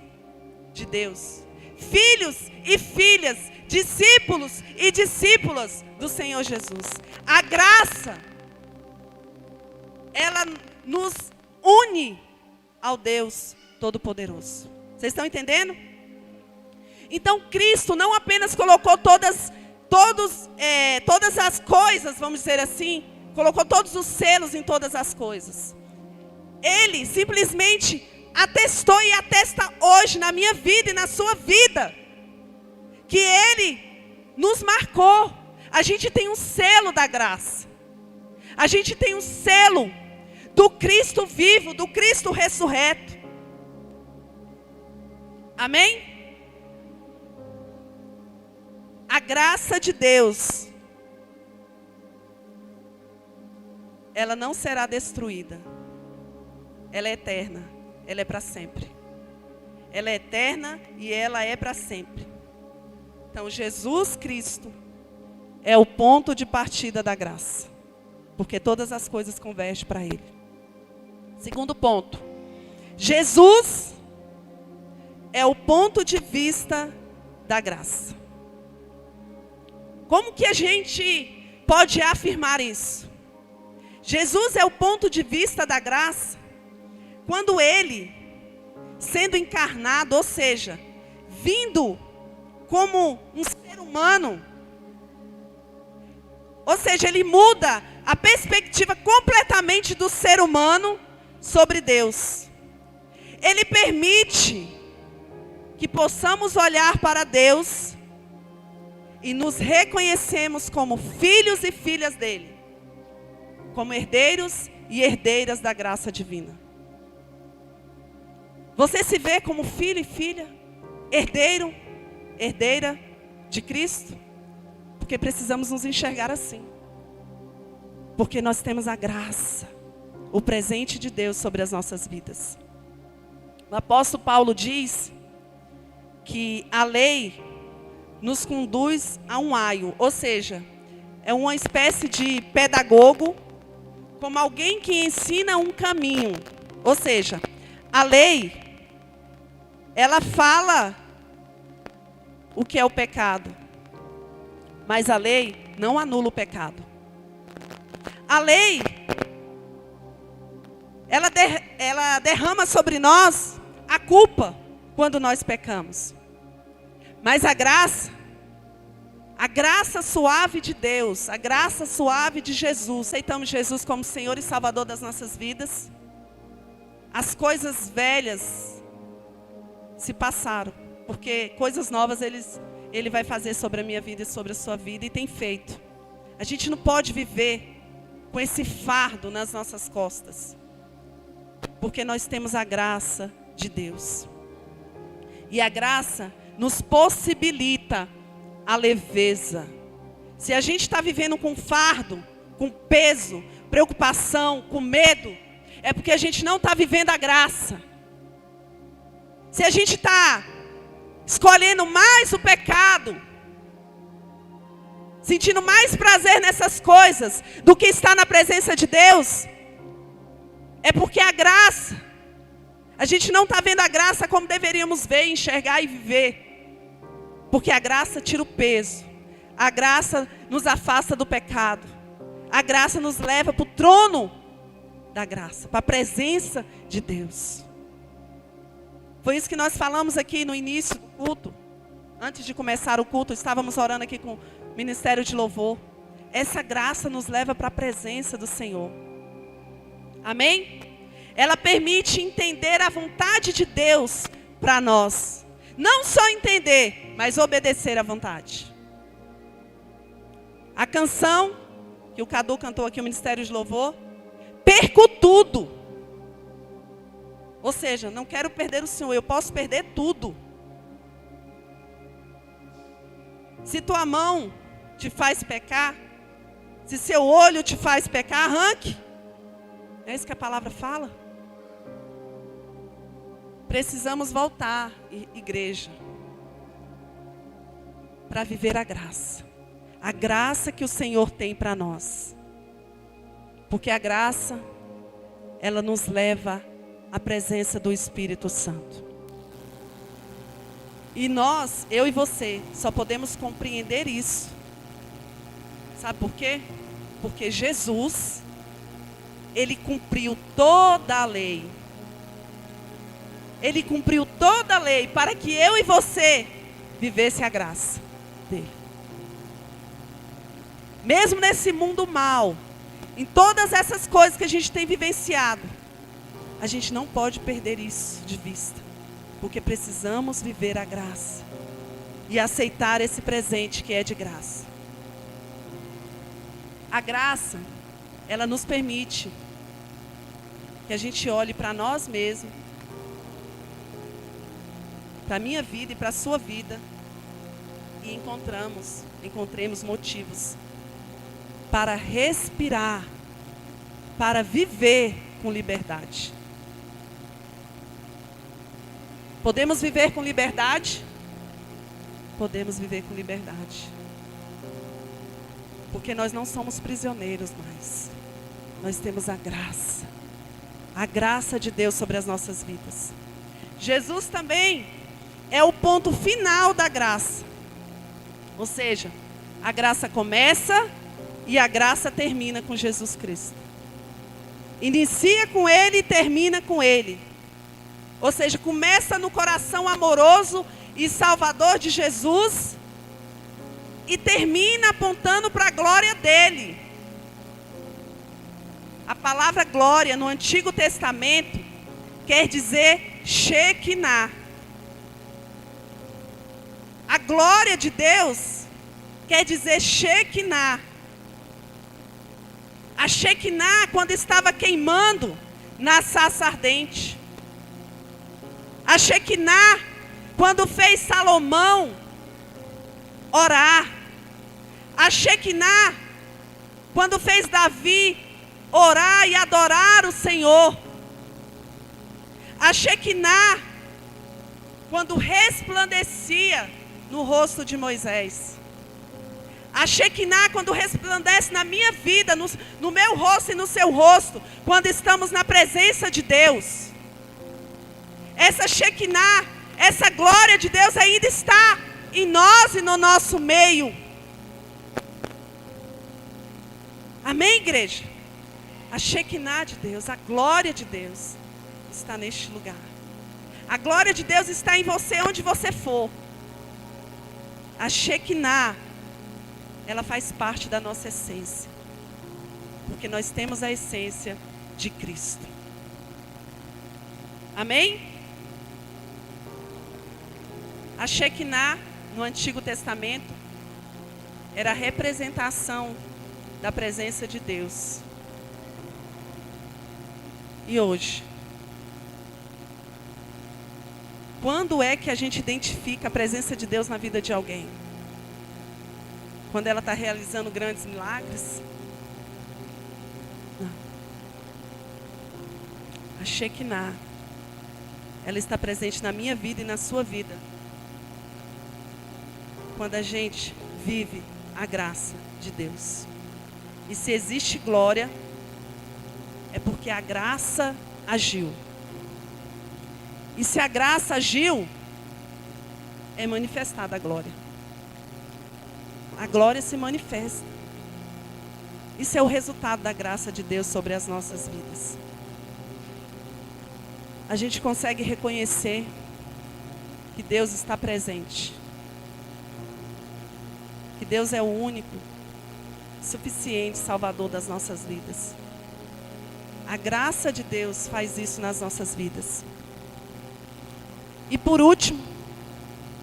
de Deus, filhos e filhas, discípulos e discípulas do Senhor Jesus. A graça, ela nos une ao Deus Todo-Poderoso. Vocês estão entendendo? Então Cristo não apenas colocou todas as coisas, vamos dizer assim, colocou todos os selos em todas as coisas. Ele simplesmente atestou e atesta hoje na minha vida e na sua vida que Ele nos marcou. A gente tem um selo da graça. A gente tem um selo do Cristo vivo, do Cristo ressurreto. Amém? A graça de Deus, ela não será destruída. Ela é eterna. Ela é para sempre. Ela é eterna e ela é para sempre. Então, Jesus Cristo é o ponto de partida da graça, porque todas as coisas convergem para Ele. Segundo ponto, Jesus é o ponto de vista da graça. Como que a gente pode afirmar isso? Jesus é o ponto de vista da graça quando Ele, sendo encarnado, ou seja, vindo como um ser humano, ou seja, Ele muda a perspectiva completamente do ser humano sobre Deus. Ele permite que possamos olhar para Deus e nos reconhecemos como filhos e filhas dEle, como herdeiros e herdeiras da graça divina. Você se vê como filho e filha, herdeiro, herdeira de Cristo? Porque precisamos nos enxergar assim. Porque nós temos a graça, o presente de Deus sobre as nossas vidas. O apóstolo Paulo diz que a lei nos conduz a um aio, ou seja, é uma espécie de pedagogo, como alguém que ensina um caminho. Ou seja, a lei, ela fala o que é o pecado, mas a lei não anula o pecado. A lei, ela derrama sobre nós a culpa quando nós pecamos. Mas a graça suave de Deus, a graça suave de Jesus, aceitamos Jesus como Senhor e Salvador das nossas vidas. As coisas velhas se passaram, porque coisas novas Ele vai fazer sobre a minha vida e sobre a sua vida, e tem feito. A gente não pode viver com esse fardo nas nossas costas, porque nós temos a graça de Deus. E a graça nos possibilita a leveza. Se a gente está vivendo com fardo, com peso, preocupação, com medo, é porque a gente não está vivendo a graça. Se a gente está escolhendo mais o pecado, sentindo mais prazer nessas coisas do que estar na presença de Deus, é porque a graça, a gente não está vendo a graça como deveríamos ver, enxergar e viver. Porque a graça tira o peso, a graça nos afasta do pecado, a graça nos leva para o trono da graça, para a presença de Deus. Foi isso que nós falamos aqui no início do culto. antes de começar o culto, estávamos orando aqui com o Ministério de Louvor. Essa graça nos leva para a presença do Senhor. Amém? Ela permite entender a vontade de Deus para nós. Não só entender, mas obedecer à vontade. A canção que o Cadu cantou aqui, o Ministério de Louvor, perco tudo. Ou seja, não quero perder o Senhor, eu posso perder tudo. Se tua mão te faz pecar, se seu olho te faz pecar, arranque. É isso que a palavra fala. Precisamos voltar, igreja, para viver a graça. A graça que o Senhor tem para nós. Porque a graça, ela nos leva à presença do Espírito Santo. E nós, eu e você, só podemos compreender isso. Sabe por quê? Porque Jesus, Ele cumpriu toda a lei. Ele cumpriu toda a lei para que eu e você vivesse a graça dele. Mesmo nesse mundo mal, em todas essas coisas que a gente tem vivenciado, a gente não pode perder isso de vista. Porque precisamos viver a graça e aceitar esse presente que é de graça. A graça, ela nos permite que a gente olhe para nós mesmos, para a minha vida e para a sua vida, e encontremos motivos para respirar, para viver com liberdade. Podemos viver com liberdade? Podemos viver com liberdade. Porque nós não somos prisioneiros mais. Nós temos a graça de Deus sobre as nossas vidas. Jesus também é o ponto final da graça. Ou seja, a graça começa e a graça termina com Jesus Cristo. Inicia com Ele e termina com Ele. Ou seja, começa no coração amoroso e salvador de Jesus e termina apontando para a glória dele. A palavra glória no Antigo Testamento quer dizer Shekinah. A glória de Deus quer dizer Shekinah. A Shekinah, quando estava queimando na sarça ardente. A Shekinah, quando fez Salomão orar. A Shekinah, quando fez Davi orar e adorar o Senhor. A Shekinah, quando resplandecia no rosto de Moisés. A Shekinah, quando resplandece na minha vida, no meu rosto e no seu rosto, quando estamos na presença de Deus. Essa Shekinah, essa glória de Deus ainda está em nós e no nosso meio. Amém, igreja? A Shekinah de Deus, a glória de Deus está neste lugar. A glória de Deus está em você onde você for. A Shekinah, ela faz parte da nossa essência. Porque nós temos a essência de Cristo. Amém? A Shekinah, no Antigo Testamento, era a representação da presença de Deus. E hoje? Quando é que a gente identifica a presença de Deus na vida de alguém? Quando ela está realizando grandes milagres? Não. A Shekinah, ela está presente na minha vida e na sua vida. Quando a gente vive a graça de Deus. E se existe glória, é porque a graça agiu. E se a graça agiu, é manifestada a glória. A glória se manifesta. Isso é o resultado da graça de Deus sobre as nossas vidas. A gente consegue reconhecer que Deus está presente que Deus é o único, suficiente Salvador das nossas vidas. A graça de Deus faz isso nas nossas vidas. E por último,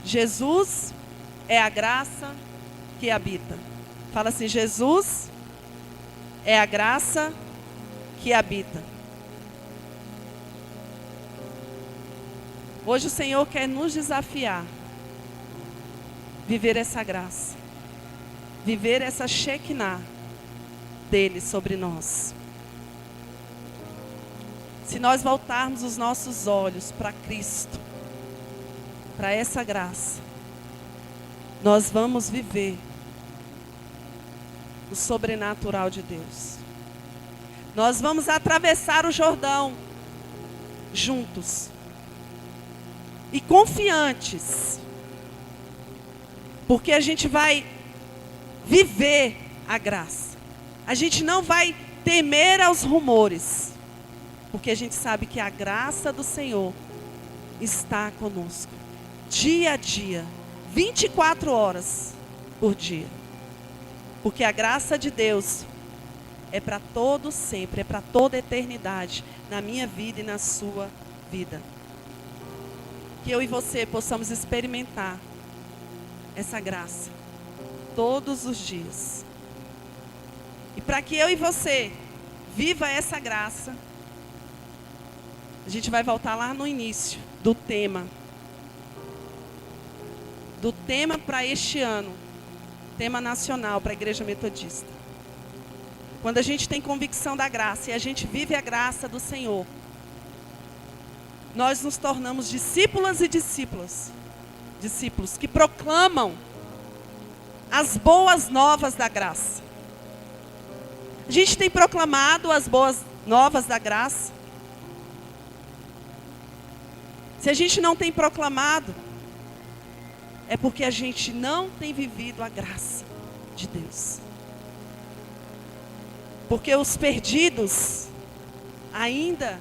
Jesus é a graça que habita. Fala assim: Jesus é a graça que habita. Hoje o Senhor quer nos desafiar, viver essa graça, viver essa Shekinah dele sobre nós. Se nós voltarmos os nossos olhos para Cristo, para essa graça, nós vamos viver o sobrenatural de Deus. Nós vamos atravessar o Jordão juntos e confiantes, porque a gente vai viver a graça. A gente não vai temer aos rumores, porque a gente sabe que a graça do Senhor está conosco, dia a dia, 24 horas por dia. Porque a graça de Deus é para todo sempre, é para toda a eternidade, na minha vida e na sua vida. Que eu e você possamos experimentar essa graça todos os dias. E para que eu e você viva essa graça, a gente vai voltar lá no início do tema. Do tema para este ano. Tema nacional para a Igreja Metodista. Quando a gente tem convicção da graça e a gente vive a graça do Senhor, nós nos tornamos discípulas e discípulos. Discípulos que proclamam as boas novas da graça. A gente tem proclamado as boas novas da graça. Se a gente não tem proclamado, é porque a gente não tem vivido a graça de Deus. Porque os perdidos ainda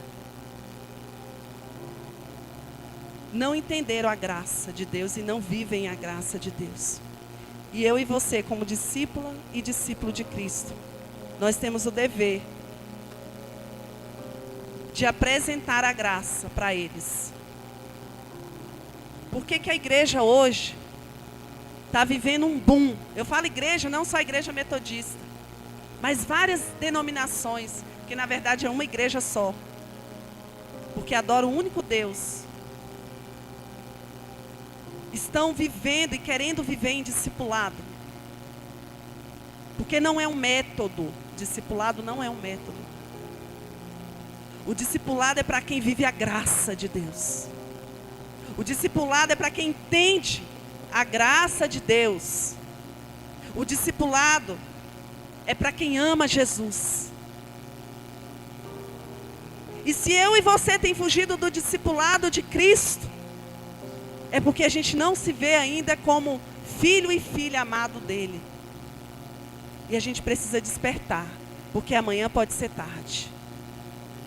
não entenderam a graça de Deus e não vivem a graça de Deus. E eu e você, como discípula e discípulo de Cristo, nós temos o dever de apresentar a graça para eles. Por que que a igreja hoje está vivendo um boom? Eu falo igreja, não só a igreja metodista, mas várias denominações, que na verdade é uma igreja só. Porque adora o único Deus. Estão vivendo e querendo viver em discipulado. Porque não é um método. Discipulado não é um método. O discipulado é para quem vive a graça de Deus. O discipulado é para quem entende a graça de Deus. O discipulado é para quem ama Jesus. E se eu e você tem fugido do discipulado de Cristo, é porque a gente não se vê ainda como filho e filha amado dele. E a gente precisa despertar, porque amanhã pode ser tarde.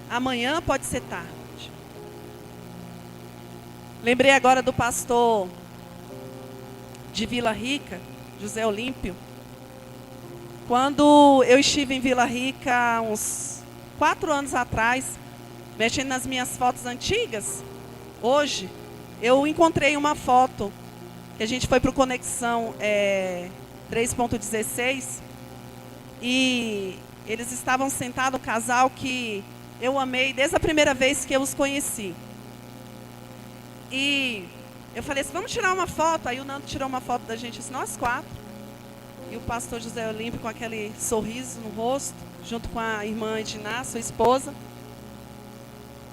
Amanhã pode ser tarde. Lembrei agora do pastor de Vila Rica, José Olímpio. Quando eu estive em Vila Rica, uns 4 anos atrás, mexendo nas minhas fotos antigas, hoje, eu encontrei uma foto, que a gente foi para o Conexão 3.16, e eles estavam sentados, um casal que eu amei desde a primeira vez que eu os conheci. E eu falei assim, vamos tirar uma foto. Aí o Nando tirou uma foto da gente, assim, nós 4. E o pastor José Olímpio com aquele sorriso no rosto, junto com a irmã Edna, sua esposa.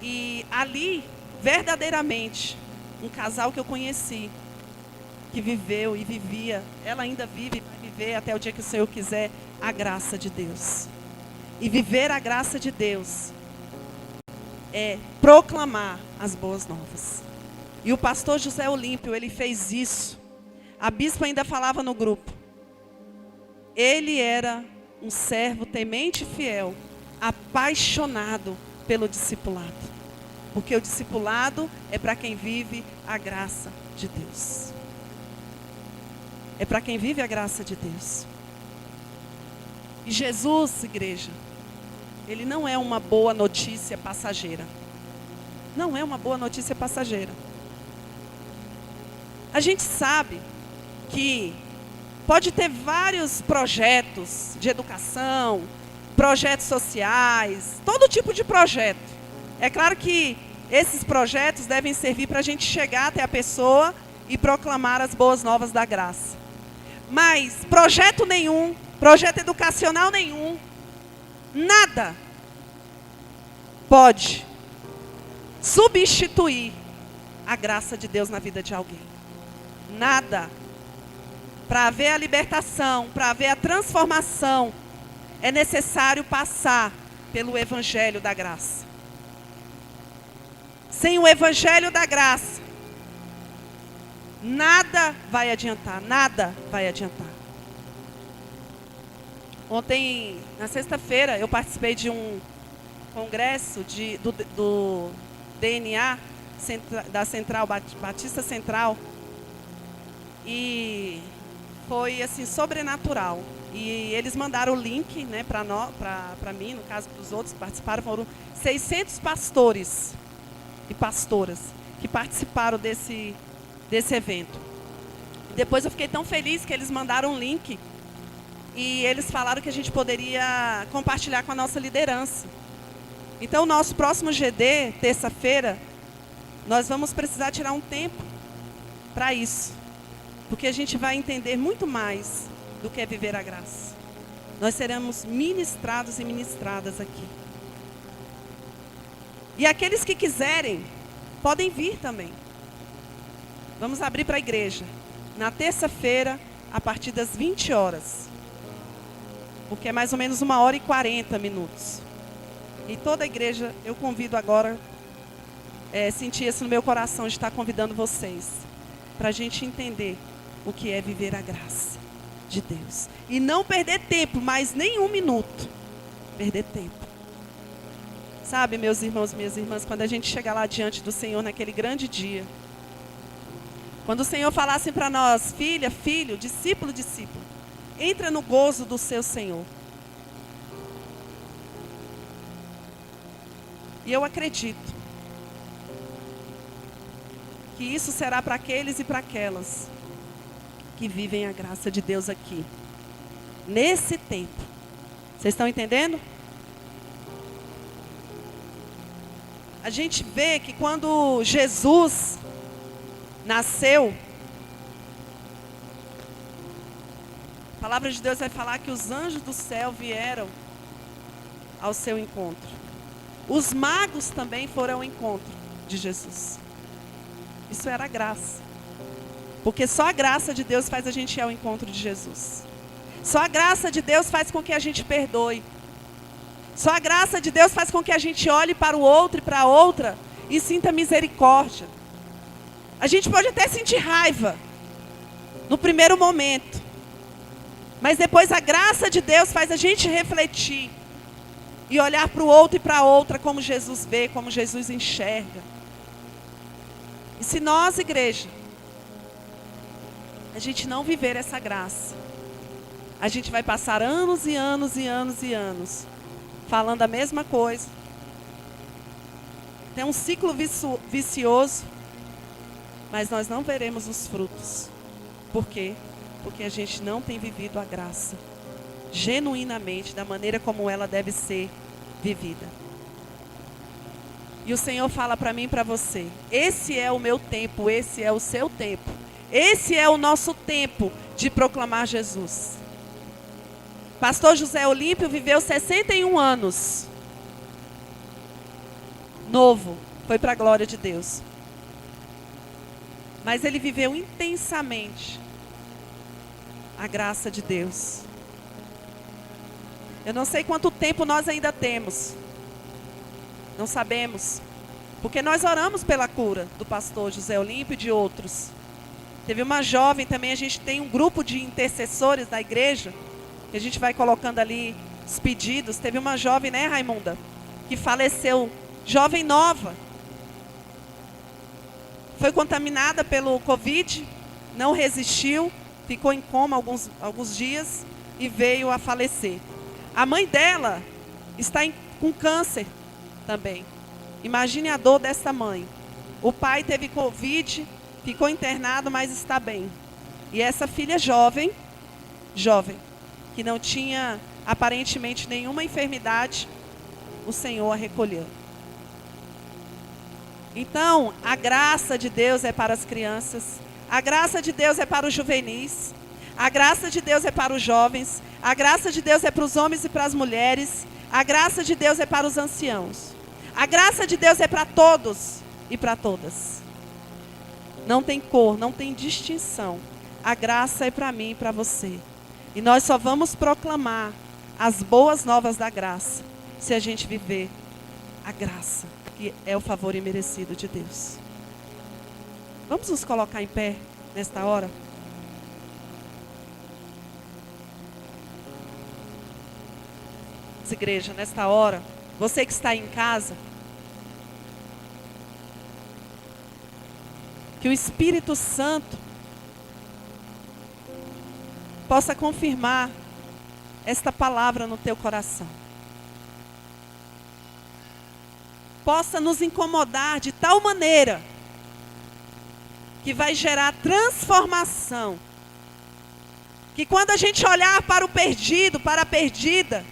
E ali, verdadeiramente, um casal que eu conheci, que viveu e vivia, ela ainda vive e vai viver até o dia que o Senhor quiser, a graça de Deus. E viver a graça de Deus é proclamar as boas novas. E o pastor José Olímpio, ele fez isso. A bispa ainda falava no grupo. Ele era um servo temente e fiel, apaixonado pelo discipulado. Porque o discipulado é para quem vive a graça de Deus. é para quem vive a graça de Deus. E Jesus, igreja, ele não é uma boa notícia passageira. Não é uma boa notícia passageira. A gente sabe que pode ter vários projetos de educação, projetos sociais, todo tipo de projeto. É claro que esses projetos devem servir para a gente chegar até a pessoa e proclamar as boas novas da graça. Mas projeto nenhum, projeto educacional nenhum, nada pode substituir a graça de Deus na vida de alguém. Nada. Para haver a libertação, para haver a transformação, é necessário passar pelo Evangelho da graça. Sem o Evangelho da graça, nada vai adiantar, nada vai adiantar. Ontem, na sexta-feira, eu participei de um congresso do DNA, da Central Batista Central, e foi assim sobrenatural. E eles mandaram o link, né, para mim, no caso dos outros que participaram, foram 600 pastores e pastoras que participaram desse evento. Depois eu fiquei tão feliz que eles mandaram um link e eles falaram que a gente poderia compartilhar com a nossa liderança. Então, o nosso próximo GD, terça-feira, nós vamos precisar tirar um tempo para isso, porque a gente vai entender muito mais do que é viver a graça. Nós seremos ministrados e ministradas aqui. E aqueles que quiserem, podem vir também. Vamos abrir para a igreja, na terça-feira, a partir das 20 horas. Porque é mais ou menos 1h40. E toda a igreja, eu convido agora, sentir isso no meu coração de estar convidando vocês, para a gente entender o que é viver a graça de Deus. E não perder tempo, mais nem um minuto. Perder tempo. Sabe, meus irmãos, minhas irmãs, quando a gente chegar lá diante do Senhor naquele grande dia, quando o Senhor falasse para nós, filha, filho, discípulo, discípulo, entra no gozo do seu Senhor. E eu acredito que isso será para aqueles e para aquelas que vivem a graça de Deus aqui, nesse tempo. Vocês estão entendendo? A gente vê que quando Jesus nasceu, a palavra de Deus vai falar que os anjos do céu vieram ao seu encontro. Os magos também foram ao encontro de Jesus. Isso era graça. Porque só a graça de Deus faz a gente ir ao encontro de Jesus. Só a graça de Deus faz com que a gente perdoe. Só a graça de Deus faz com que a gente olhe para o outro e para a outra e sinta misericórdia. A gente pode até sentir raiva no primeiro momento. Mas depois a graça de Deus faz a gente refletir e olhar para o outro e para a outra como Jesus vê, como Jesus enxerga. E se nós, igreja, a gente não viver essa graça, a gente vai passar anos e anos e anos e anos falando a mesma coisa. Tem um ciclo vicioso, mas nós não veremos os frutos. Por quê? Porque a gente não tem vivido a graça genuinamente, da maneira como ela deve ser vivida. E o Senhor fala para mim e para você, esse é o meu tempo, esse é o seu tempo. Esse é o nosso tempo de proclamar Jesus. Pastor José Olímpio viveu 61 anos. Novo, foi para a glória de Deus. Mas ele viveu intensamente a graça de Deus. Eu não sei quanto tempo nós ainda temos. Não sabemos. Porque nós oramos pela cura do pastor José Olímpio e de outros. Teve uma jovem também, a gente tem um grupo de intercessores da igreja, que a gente vai colocando ali os pedidos. Teve uma jovem, né, Raimunda, que faleceu, jovem nova. Foi contaminada pelo Covid, não resistiu, ficou em coma alguns dias e veio a falecer. A mãe dela está com câncer também. Imagine a dor dessa mãe. O pai teve Covid, ficou internado, mas está bem. E essa filha jovem, que não tinha aparentemente nenhuma enfermidade, o Senhor a recolheu. Então, a graça de Deus é para as crianças, a graça de Deus é para os juvenis, a graça de Deus é para os jovens, a graça de Deus é para os homens e para as mulheres, a graça de Deus é para os anciãos. A graça de Deus é para todos e para todas. Não tem cor, não tem distinção. A graça é para mim e para você. E nós só vamos proclamar as boas novas da graça se a gente viver a graça, que é o favor imerecido de Deus. Vamos nos colocar em pé nesta hora? Igreja, nesta hora, você que está em casa, que o Espírito Santo possa confirmar esta palavra no teu coração. Possa nos incomodar de tal maneira que vai gerar transformação. Que quando a gente olhar para o perdido, para a perdida,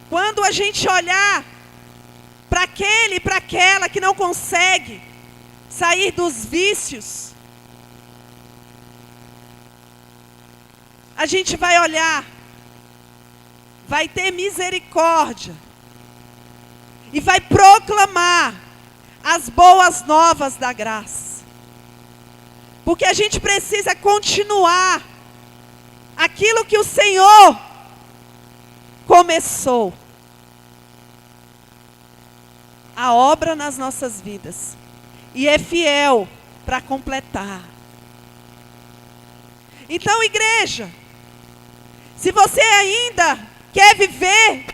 quando a gente olhar para aquele e para aquela que não consegue sair dos vícios, a gente vai olhar, vai ter misericórdia e vai proclamar as boas novas da graça. Porque a gente precisa continuar aquilo que o Senhor começou. A obra nas nossas vidas. E é fiel para completar. Então, igreja, se você ainda quer viver,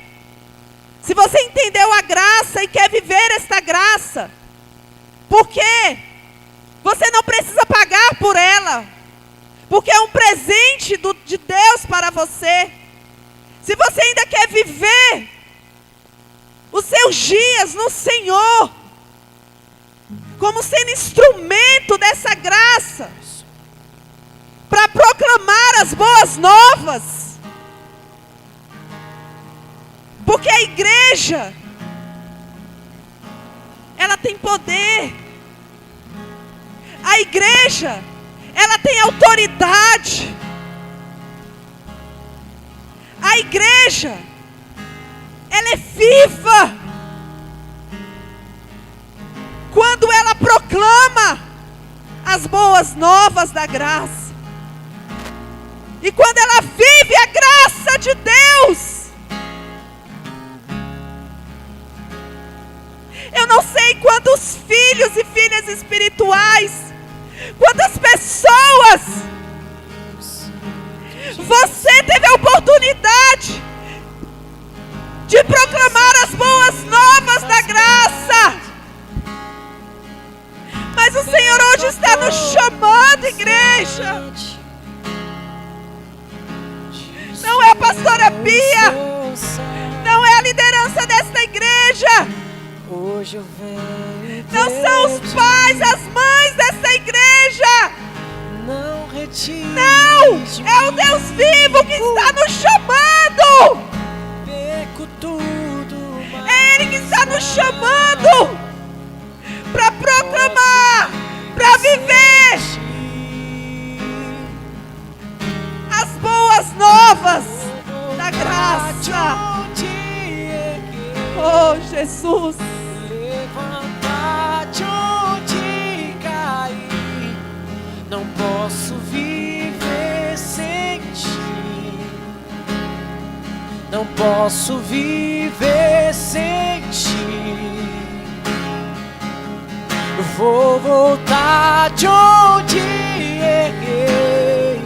se você entendeu a graça e quer viver esta graça, porque você não precisa pagar por ela, porque é um presente de Deus para você. Se você ainda quer viver os seus dias no Senhor, como sendo instrumento dessa graça, para proclamar as boas novas, porque a igreja, ela tem poder, a igreja, ela tem autoridade, a igreja, ela é viva quando ela proclama as boas novas da graça. E quando ela vive a graça de Deus. Eu não sei quantos filhos e filhas espirituais, quantas pessoas você teve a oportunidade de proclamar as boas novas da graça. Mas o Senhor hoje está nos chamando, igreja. Não é a pastora Bia, não é a liderança desta igreja, não são os pais, as mães desta igreja. Não, é o Deus vivo que está nos chamando. É Ele que está nos chamando para proclamar, para viver as boas novas da graça. Oh, Jesus. Levantar de onde caí, não posso viver sem ti. Não posso viver sem ti. Vou voltar de onde errei,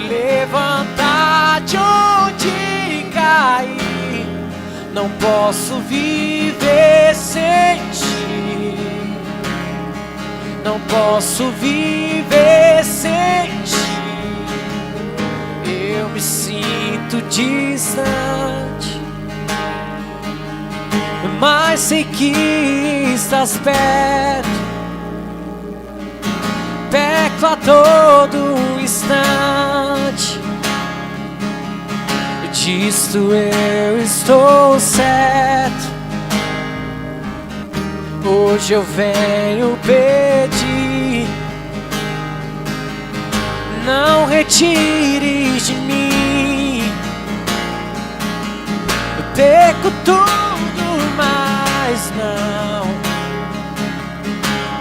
levantar de onde caí. Não posso viver sem ti. não posso viver sem ti. Eu me sinto distante, mas sei que estás perto. Peco a todo instante, disto eu estou certo. Hoje eu venho pedir, não retires de mim. Eu peco tudo, mas não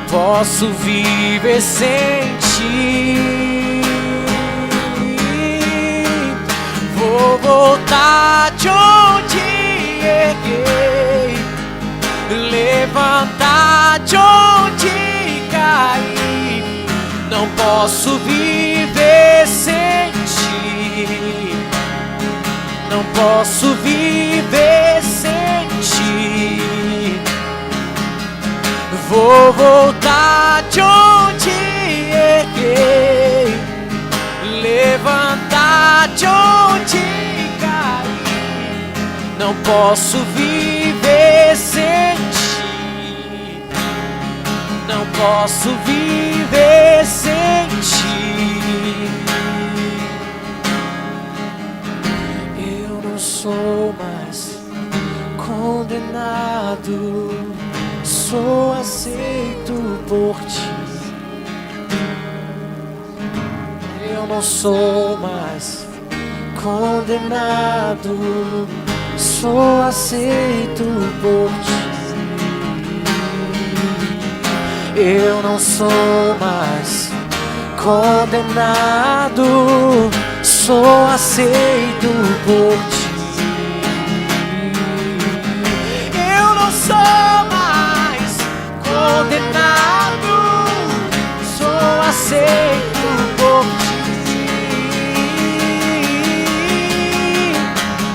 posso viver sem ti. Vou voltar de onde errei, levantar de onde caí. Não posso viver sem ti, não posso viver sem ti. Vou voltar de onde errei, levantar de onde caí. Não posso viver sem ti, não posso viver sem ti. Eu não sou mais condenado, sou aceito por ti. Eu não sou mais condenado, sou aceito por ti. Eu não sou mais condenado, sou aceito por ti. Eu não sou mais condenado, sou aceito por ti.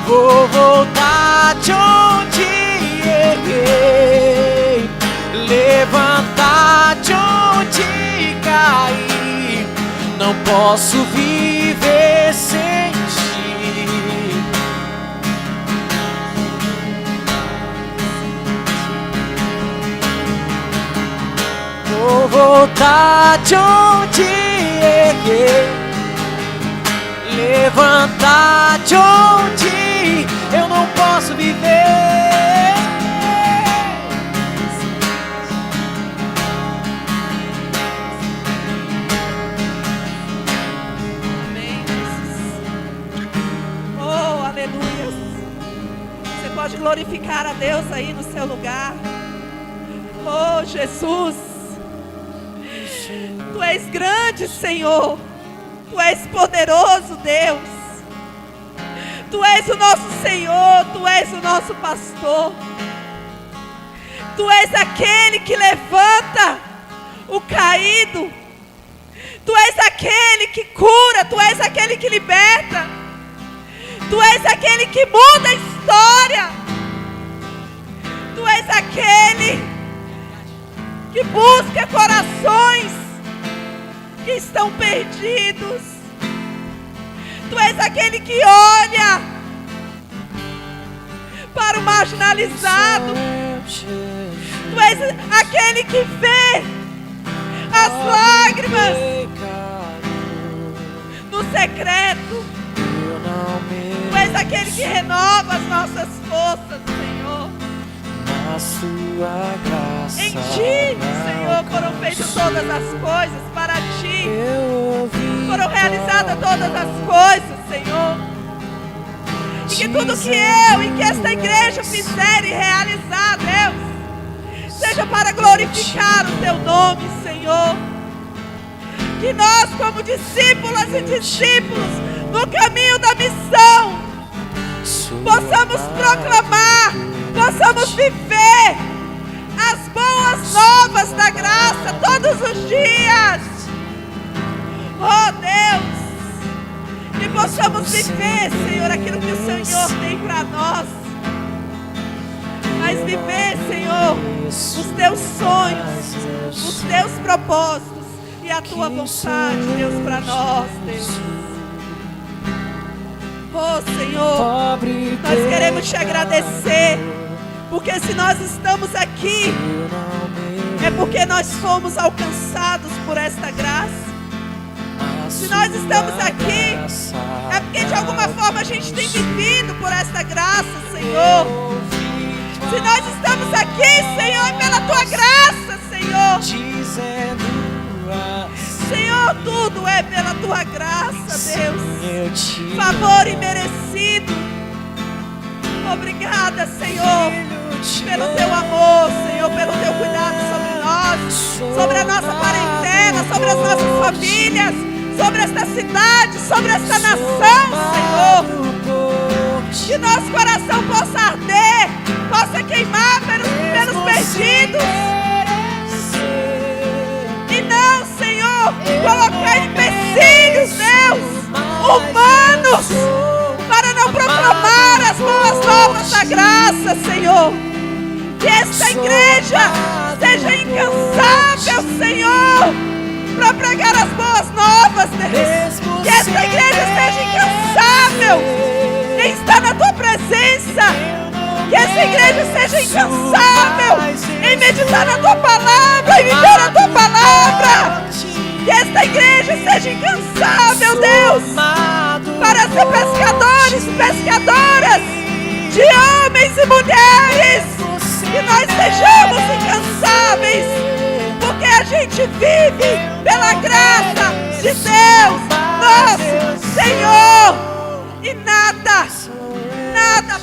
Vou voltar de onde errei, levantar de onde caí. Não posso viver sem ti. Vou voltar de onde errei, levantar de onde eu não posso viver. Amém. Oh, aleluia. Você pode glorificar a Deus aí no seu lugar. Oh, Jesus, Tu és grande, Senhor. Tu és poderoso, Deus. Tu és o nosso Senhor, Tu és o nosso pastor. Tu és aquele que levanta o caído. Tu és aquele que cura, Tu és aquele que liberta. Tu és aquele que muda a história. Tu és aquele que busca corações que estão perdidos. Tu és aquele que olha para o marginalizado. Tu és aquele que vê as lágrimas no secreto. Tu és aquele que renova as nossas forças, Senhor. Em Ti, Senhor, foram feitas todas as coisas. Para Ti foram realizadas todas as coisas, Senhor. E que tudo que eu e que esta igreja fizer e realizar, Deus, seja para glorificar o Teu nome, Senhor. Que nós, como discípulas e discípulos, no caminho da missão, possamos proclamar, possamos viver as boas novas da graça todos os dias. Oh Deus, que possamos viver, Senhor, aquilo que o Senhor tem para nós. mas viver, Senhor, os teus sonhos, os teus propósitos e a tua vontade, Deus, para nós, Deus. Oh, Senhor, nós queremos te agradecer, porque se nós estamos aqui, é porque nós fomos alcançados por esta graça. Se nós estamos aqui, é porque de alguma forma a gente tem vivido por esta graça, Senhor. Se nós estamos aqui, Senhor, é pela tua graça, Senhor. Senhor, tudo é pela tua graça, Deus. Favor imerecido. Obrigada, Senhor, pelo teu amor, Senhor, pelo teu cuidado sobre nós, sobre a nossa parentela, sobre as nossas famílias, sobre esta cidade, sobre esta nação, Senhor. Que nosso coração possa arder, possa queimar pelos perdidos. E não, Senhor, colocar empecilhos, Deus, humanos, para não proclamar as boas novas da graça, Senhor. Que esta igreja seja incansável, Senhor, para pregar as boas novas, Deus. Que esta igreja seja incansável em estar na tua presença. Que essa igreja seja incansável em meditar na tua palavra e viver a tua palavra. Que esta igreja seja incansável, Deus, para ser pescadores e pescadoras de homens e mulheres. Que nós sejamos incansáveis, porque a gente vive pela graça de Deus, nosso Senhor. E nada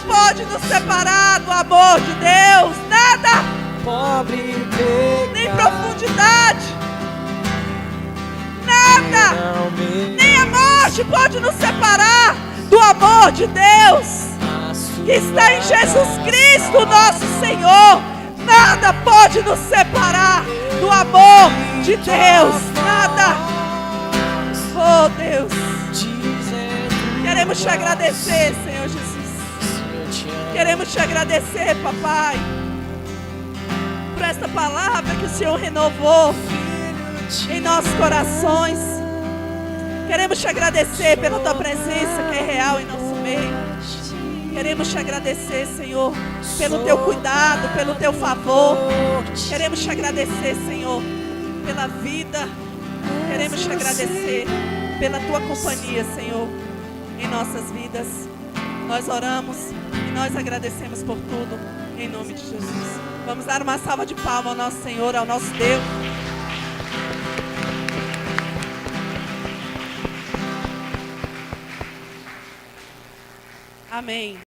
pode nos separar do amor de Deus. Nada, nem profundidade, nada, nem a morte pode nos separar do amor de Deus que está em Jesus Cristo, nosso Senhor. Nada pode nos separar do amor de Deus. Nada. Oh, Deus, queremos te agradecer, Senhor Jesus. Queremos te agradecer, papai, por esta palavra que o Senhor renovou em nossos corações. Queremos te agradecer pela tua presença que é real em nosso meio. Queremos te agradecer, Senhor, pelo teu cuidado, pelo teu favor. Queremos te agradecer, Senhor, pela vida. Queremos te agradecer pela tua companhia, Senhor, em nossas vidas. Nós oramos e nós agradecemos por tudo, em nome de Jesus. Vamos dar uma salva de palmas ao nosso Senhor, ao nosso Deus. Amém.